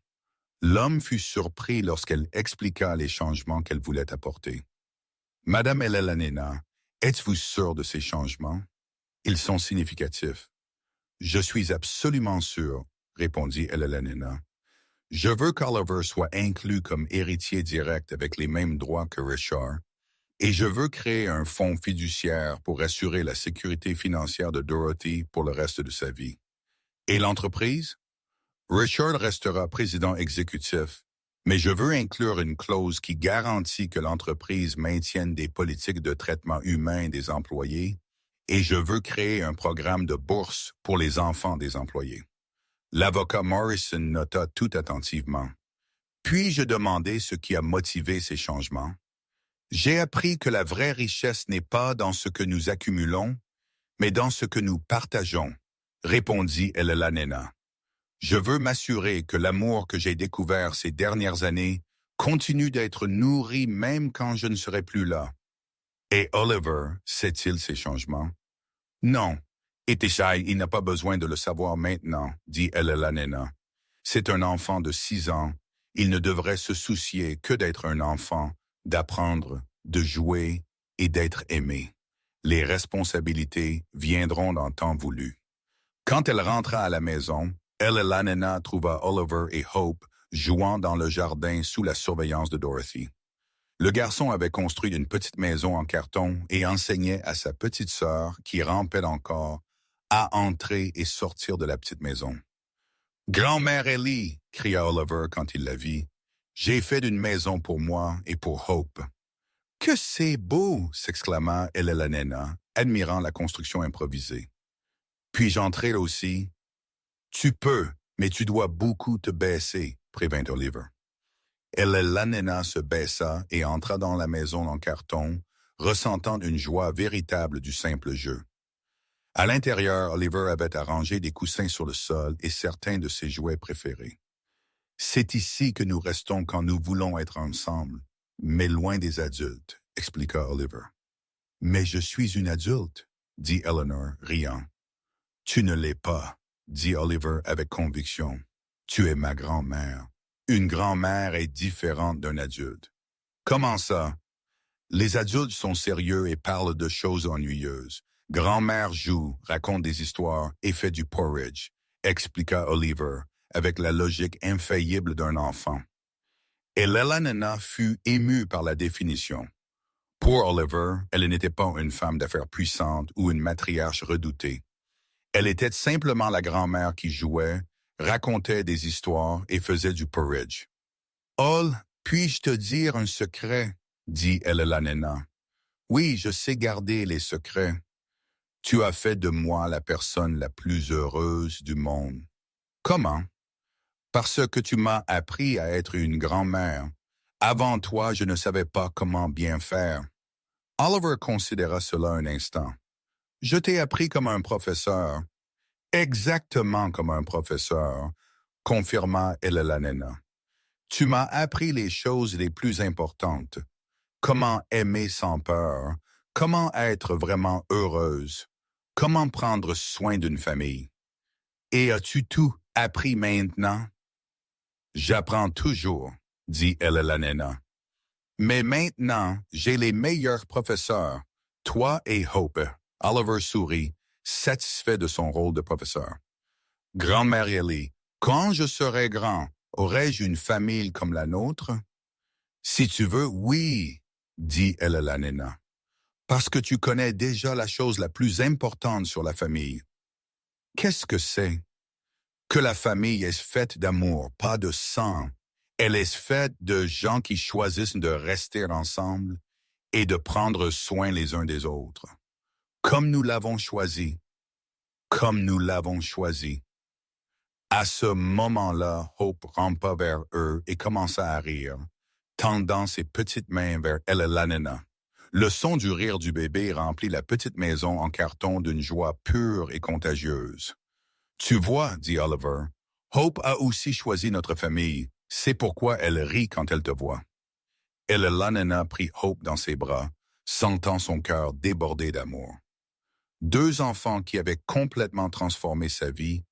L'homme fut surpris lorsqu'elle expliqua les changements qu'elle voulait apporter. « Madame Ella Nena, êtes-vous sûre de ces changements? Ils sont significatifs. »« Je suis absolument sûre, » répondit Ella Nena. « Je veux qu'Oliver soit inclus comme héritier direct avec les mêmes droits que Richard, et je veux créer un fonds fiduciaire pour assurer la sécurité financière de Dorothy pour le reste de sa vie. Et l'entreprise? Richard restera président exécutif, mais je veux inclure une clause qui garantit que l'entreprise maintienne des politiques de traitement humain des employés et je veux créer un programme de bourse pour les enfants des employés. » L'avocat Morrison nota tout attentivement. Puis-je demander ce qui a motivé ces changements? J'ai appris que la vraie richesse n'est pas dans ce que nous accumulons, mais dans ce que nous partageons, répondit Ella Nena. Je veux m'assurer que l'amour que j'ai découvert ces dernières années continue d'être nourri même quand je ne serai plus là. Et Oliver, sait-il ces changements? Non. Et il n'a pas besoin de le savoir maintenant, dit Ella Nena. C'est un enfant de 6 ans. Il ne devrait se soucier que d'être un enfant, d'apprendre, de jouer et d'être aimé. Les responsabilités viendront dans temps voulu. Quand elle rentra à la maison, Ella Nena trouva Oliver et Hope jouant dans le jardin sous la surveillance de Dorothy. Le garçon avait construit une petite maison en carton et enseignait à sa petite sœur, qui rampait encore, à entrer et sortir de la petite maison. « Grand-mère Ellie !» cria Oliver quand il la vit. « J'ai fait d'une maison pour moi et pour Hope. »« Que c'est beau !» s'exclama Ella Nena, admirant la construction improvisée. « Puis-je entrer aussi? »« Tu peux, mais tu dois beaucoup te baisser, » prévint Oliver. Ella Nena se baissa et entra dans la maison en carton, ressentant une joie véritable du simple jeu. À l'intérieur, Oliver avait arrangé des coussins sur le sol et certains de ses jouets préférés. « C'est ici que nous restons quand nous voulons être ensemble, mais loin des adultes, » expliqua Oliver. « Mais je suis une adulte, » dit Eleanor, riant. « Tu ne l'es pas, » dit Oliver avec conviction. « Tu es ma grand-mère. Une grand-mère est différente d'un adulte. »« Comment ça? Les adultes sont sérieux et parlent de choses ennuyeuses. Grand-mère joue, raconte des histoires et fait du porridge, expliqua Oliver, avec la logique infaillible d'un enfant. Et Lelanena fut émue par la définition. Pour Oliver, elle n'était pas une femme d'affaires puissante ou une matriarche redoutée. Elle était simplement la grand-mère qui jouait, racontait des histoires et faisait du porridge. « Ol, puis-je te dire un secret? » dit Lelanena. « Oui, je sais garder les secrets. Tu as fait de moi la personne la plus heureuse du monde. » « Comment? » « Parce que tu m'as appris à être une grand-mère. Avant toi, je ne savais pas comment bien faire. » Oliver considéra cela un instant. « Je t'ai appris comme un professeur. »« Exactement comme un professeur, » confirma Lelanena. « Tu m'as appris les choses les plus importantes. Comment aimer sans peur, comment être vraiment heureuse, comment prendre soin d'une famille. Et as-tu tout appris maintenant? » « J'apprends toujours, » dit Lelanena. « Mais maintenant, j'ai les meilleurs professeurs, toi et Hope. » Oliver sourit, satisfait de son rôle de professeur. « Grand-mère Ellie, quand je serai grand, aurai-je une famille comme la nôtre? »« Si tu veux, oui, » dit Lelanena. « Parce que tu connais déjà la chose la plus importante sur la famille. » « Qu'est-ce que c'est? » Que la famille est faite d'amour, pas de sang. Elle est faite de gens qui choisissent de rester ensemble et de prendre soin les uns des autres. Comme nous l'avons choisi. Comme nous l'avons choisi. À ce moment-là, Hope rampa vers eux et commença à rire, tendant ses petites mains vers Lelanena. Le son du rire du bébé remplit la petite maison en carton d'une joie pure et contagieuse. « Tu vois, » dit Oliver, « Hope a aussi choisi notre famille. C'est pourquoi elle rit quand elle te voit. » Lelanena prit Hope dans ses bras, sentant son cœur déborder d'amour. Deux enfants qui avaient complètement transformé sa vie,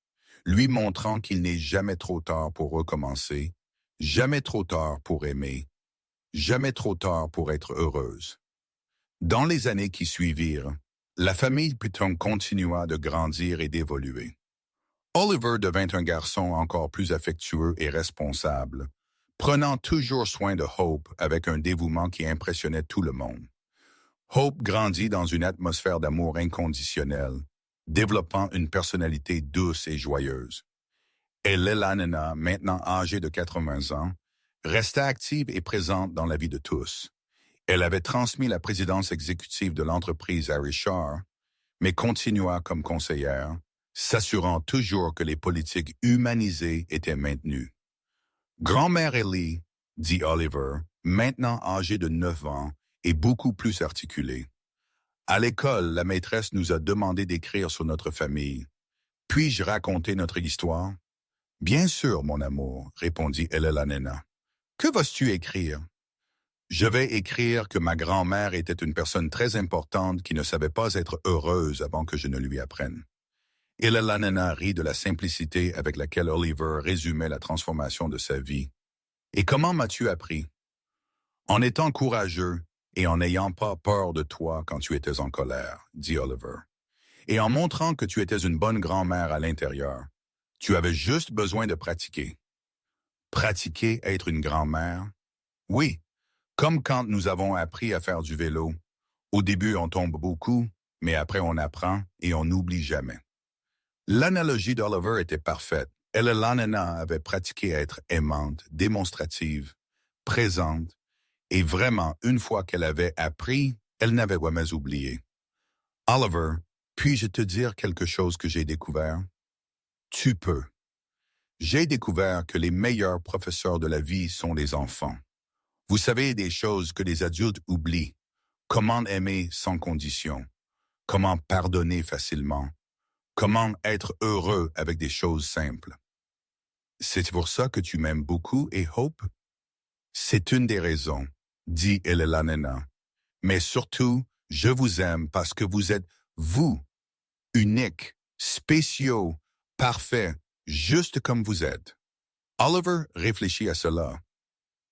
lui montrant qu'il n'est jamais trop tard pour recommencer, jamais trop tard pour aimer, jamais trop tard pour être heureuse. Dans les années qui suivirent, la famille Piton continua de grandir et d'évoluer. Oliver devint un garçon encore plus affectueux et responsable, prenant toujours soin de Hope avec un dévouement qui impressionnait tout le monde. Hope grandit dans une atmosphère d'amour inconditionnel, développant une personnalité douce et joyeuse. Et Lelanena, maintenant âgée de 80 ans, resta active et présente dans la vie de tous. Elle avait transmis la présidence exécutive de l'entreprise à Richard, mais continua comme conseillère, s'assurant toujours que les politiques humanisées étaient maintenues. « Grand-mère Ellie, » dit Oliver, maintenant âgée de 9 ans et beaucoup plus articulée. « À l'école, la maîtresse nous a demandé d'écrire sur notre famille. Puis-je raconter notre histoire? »« Bien sûr, mon amour, » répondit Lelanena. « Que vas-tu écrire? »« Je vais écrire que ma grand-mère était une personne très importante qui ne savait pas être heureuse avant que je ne lui apprenne. » Et Lelanena rit de la simplicité avec laquelle Oliver résumait la transformation de sa vie. « Et comment m'as-tu appris? »« En étant courageux et en n'ayant pas peur de toi quand tu étais en colère, » dit Oliver. « Et en montrant que tu étais une bonne grand-mère à l'intérieur. Tu avais juste besoin de pratiquer. » Pratiquer être une grand-mère? Oui, comme quand nous avons appris à faire du vélo. Au début, on tombe beaucoup, mais après on apprend et on n'oublie jamais. L'analogie d'Oliver était parfaite. Lelanena avait pratiqué à être aimante, démonstrative, présente, et vraiment, une fois qu'elle avait appris, elle n'avait jamais oublié. « Oliver, puis-je te dire quelque chose que j'ai découvert? »« Tu peux. J'ai découvert que les meilleurs professeurs de la vie sont les enfants. Vous savez des choses que les adultes oublient. Comment aimer sans condition. Comment pardonner facilement. Comment être heureux avec des choses simples. C'est pour ça que tu m'aimes beaucoup et Hope? C'est une des raisons, dit Lelanena. Mais surtout, je vous aime parce que vous êtes vous, uniques, spéciaux, parfaits, juste comme vous êtes. Oliver réfléchit à cela.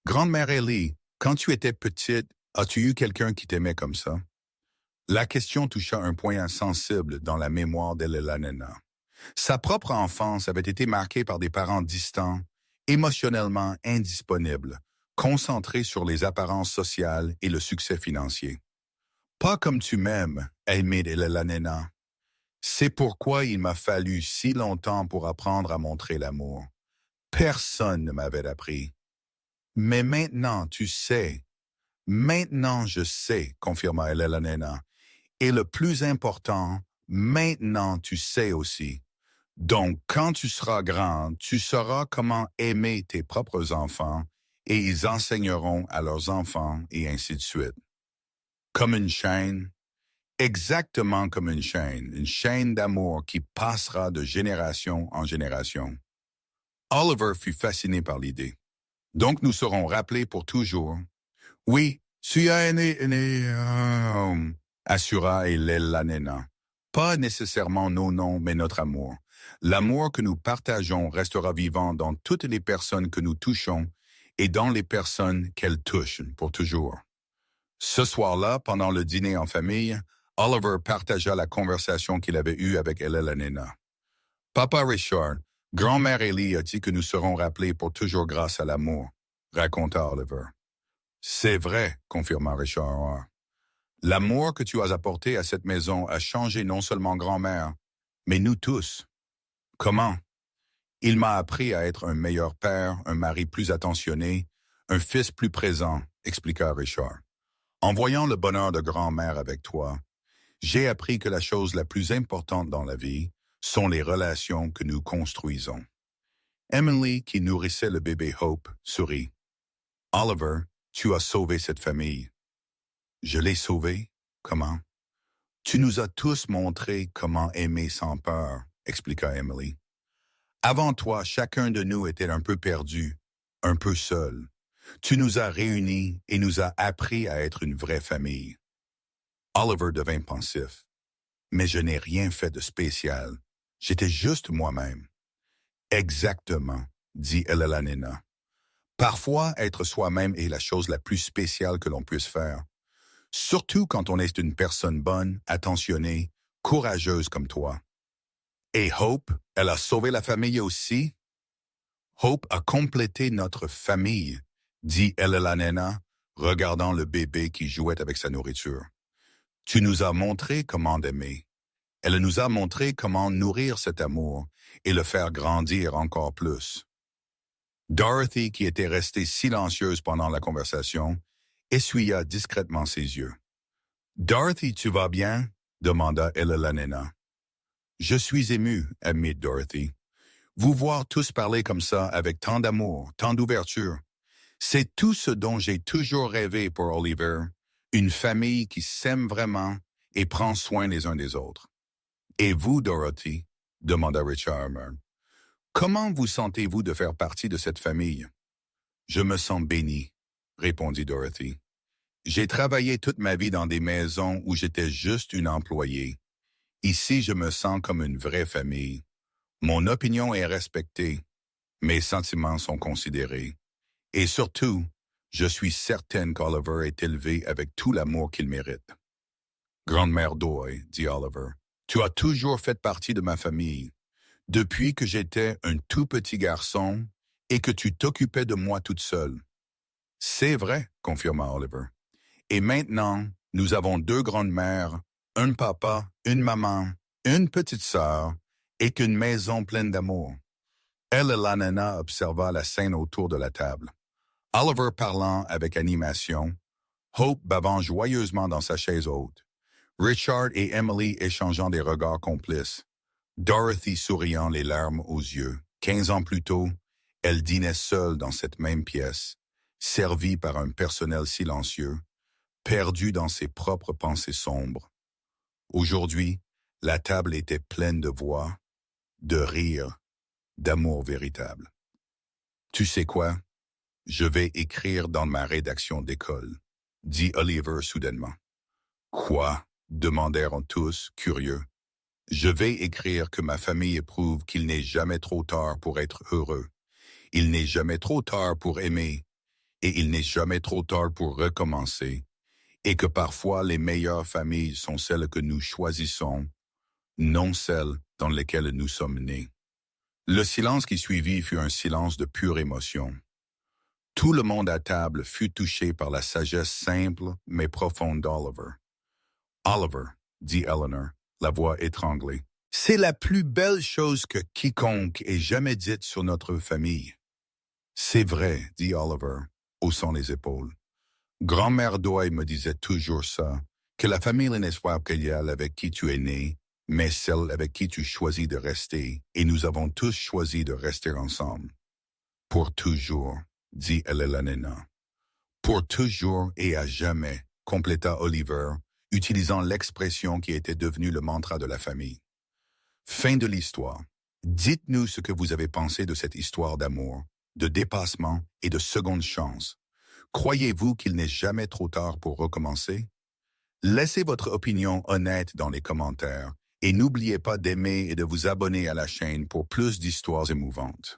Grand-mère Ellie, quand tu étais petite, as-tu eu quelqu'un qui t'aimait comme ça? La question toucha un point sensible dans la mémoire d'Elela'Nena. Sa propre enfance avait été marquée par des parents distants, émotionnellement indisponibles, concentrés sur les apparences sociales et le succès financier. Pas comme tu m'aimes, aimé Elela'Nena. C'est pourquoi il m'a fallu si longtemps pour apprendre à montrer l'amour. Personne ne m'avait appris. Mais maintenant, tu sais. Maintenant, je sais, confirma Elela'Nena. Et le plus important, maintenant, tu sais aussi. Donc, quand tu seras grand, tu sauras comment aimer tes propres enfants et ils enseigneront à leurs enfants et ainsi de suite. Comme une chaîne, exactement comme une chaîne d'amour qui passera de génération en génération. Oliver fut fasciné par l'idée. Donc, nous serons rappelés pour toujours. Oui, assura Elela'Nena. Pas nécessairement nos noms, mais notre amour. L'amour que nous partageons restera vivant dans toutes les personnes que nous touchons et dans les personnes qu'elles touchent pour toujours. Ce soir-là, pendant le dîner en famille, Oliver partagea la conversation qu'il avait eue avec Elela'Nena. Papa Richard, grand-mère Ellie a dit que nous serons rappelés pour toujours grâce à l'amour, raconta Oliver. C'est vrai, confirma Richard. L'amour que tu as apporté à cette maison a changé non seulement grand-mère, mais nous tous. Comment? Il m'a appris à être un meilleur père, un mari plus attentionné, un fils plus présent, expliqua Richard. En voyant le bonheur de grand-mère avec toi, j'ai appris que la chose la plus importante dans la vie sont les relations que nous construisons. Emily, qui nourrissait le bébé Hope, sourit. Oliver, tu as sauvé cette famille. Je l'ai sauvé? Comment? Tu nous as tous montré comment aimer sans peur, expliqua Emily. Avant toi, chacun de nous était un peu perdu, un peu seul. Tu nous as réunis et nous as appris à être une vraie famille. Oliver devint pensif. Mais je n'ai rien fait de spécial. J'étais juste moi-même. Exactement, dit Elela'Nena. Parfois, être soi-même est la chose la plus spéciale que l'on puisse faire. Surtout quand on est une personne bonne, attentionnée, courageuse comme toi. Et Hope, elle a sauvé la famille aussi? Hope a complété notre famille, dit Elela'Nena, regardant le bébé qui jouait avec sa nourriture. Tu nous as montré comment aimer. Elle nous a montré comment nourrir cet amour et le faire grandir encore plus. Dorothy, qui était restée silencieuse pendant la conversation, essuya discrètement ses yeux. « Dorothy, tu vas bien? » demanda Elela'Nena. « Je suis ému, admit Dorothy. Vous voir tous parler comme ça avec tant d'amour, tant d'ouverture, c'est tout ce dont j'ai toujours rêvé pour Oliver, une famille qui s'aime vraiment et prend soin les uns des autres. » « Et vous, Dorothy? » demanda Richard. « Comment vous sentez-vous de faire partie de cette famille? »« Je me sens béni, » répondit Dorothy. « J'ai travaillé toute ma vie dans des maisons où j'étais juste une employée. Ici, je me sens comme une vraie famille. Mon opinion est respectée. Mes sentiments sont considérés. Et surtout, je suis certaine qu'Oliver est élevé avec tout l'amour qu'il mérite. »« Grande-mère Doy, » dit Oliver, « tu as toujours fait partie de ma famille. Depuis que j'étais un tout petit garçon et que tu t'occupais de moi toute seule. »« C'est vrai, » confirma Oliver. « Et maintenant, nous avons 2 grandes-mères, un papa, une maman, une petite sœur et qu'une maison pleine d'amour. » Elela'Nena observa la scène autour de la table. Oliver parlant avec animation, Hope bavant joyeusement dans sa chaise haute, Richard et Emily échangeant des regards complices, Dorothy souriant les larmes aux yeux. 15 ans plus tôt, elle dînait seule dans cette même pièce, servie par un personnel silencieux, perdue dans ses propres pensées sombres. Aujourd'hui, la table était pleine de voix, de rires, d'amour véritable. « Tu sais quoi? Je vais écrire dans ma rédaction d'école, » dit Oliver soudainement. « Quoi? » demandèrent tous, curieux. « Je vais écrire que ma famille éprouve qu'il n'est jamais trop tard pour être heureux. Il n'est jamais trop tard pour aimer, et il n'est jamais trop tard pour recommencer. et que parfois les meilleures familles sont celles que nous choisissons, non celles dans lesquelles nous sommes nés. Le silence qui suivit fut un silence de pure émotion. Tout le monde à table fut touché par la sagesse simple mais profonde d'Oliver. Oliver, dit Eleanor, la voix étranglée, c'est la plus belle chose que quiconque ait jamais dite sur notre famille. C'est vrai, dit Oliver, haussant les épaules. Grand-mère Doyle me disait toujours ça, que la famille n'est pas qu'elle avec qui tu es né, mais celle avec qui tu choisis de rester, et nous avons tous choisi de rester ensemble. Pour toujours, dit Elena. Pour toujours et à jamais, compléta Oliver, utilisant l'expression qui était devenue le mantra de la famille. Fin de l'histoire. Dites-nous ce que vous avez pensé de cette histoire d'amour, de dépassement et de seconde chance. Croyez-vous qu'il n'est jamais trop tard pour recommencer? Laissez votre opinion honnête dans les commentaires et n'oubliez pas d'aimer et de vous abonner à la chaîne pour plus d'histoires émouvantes.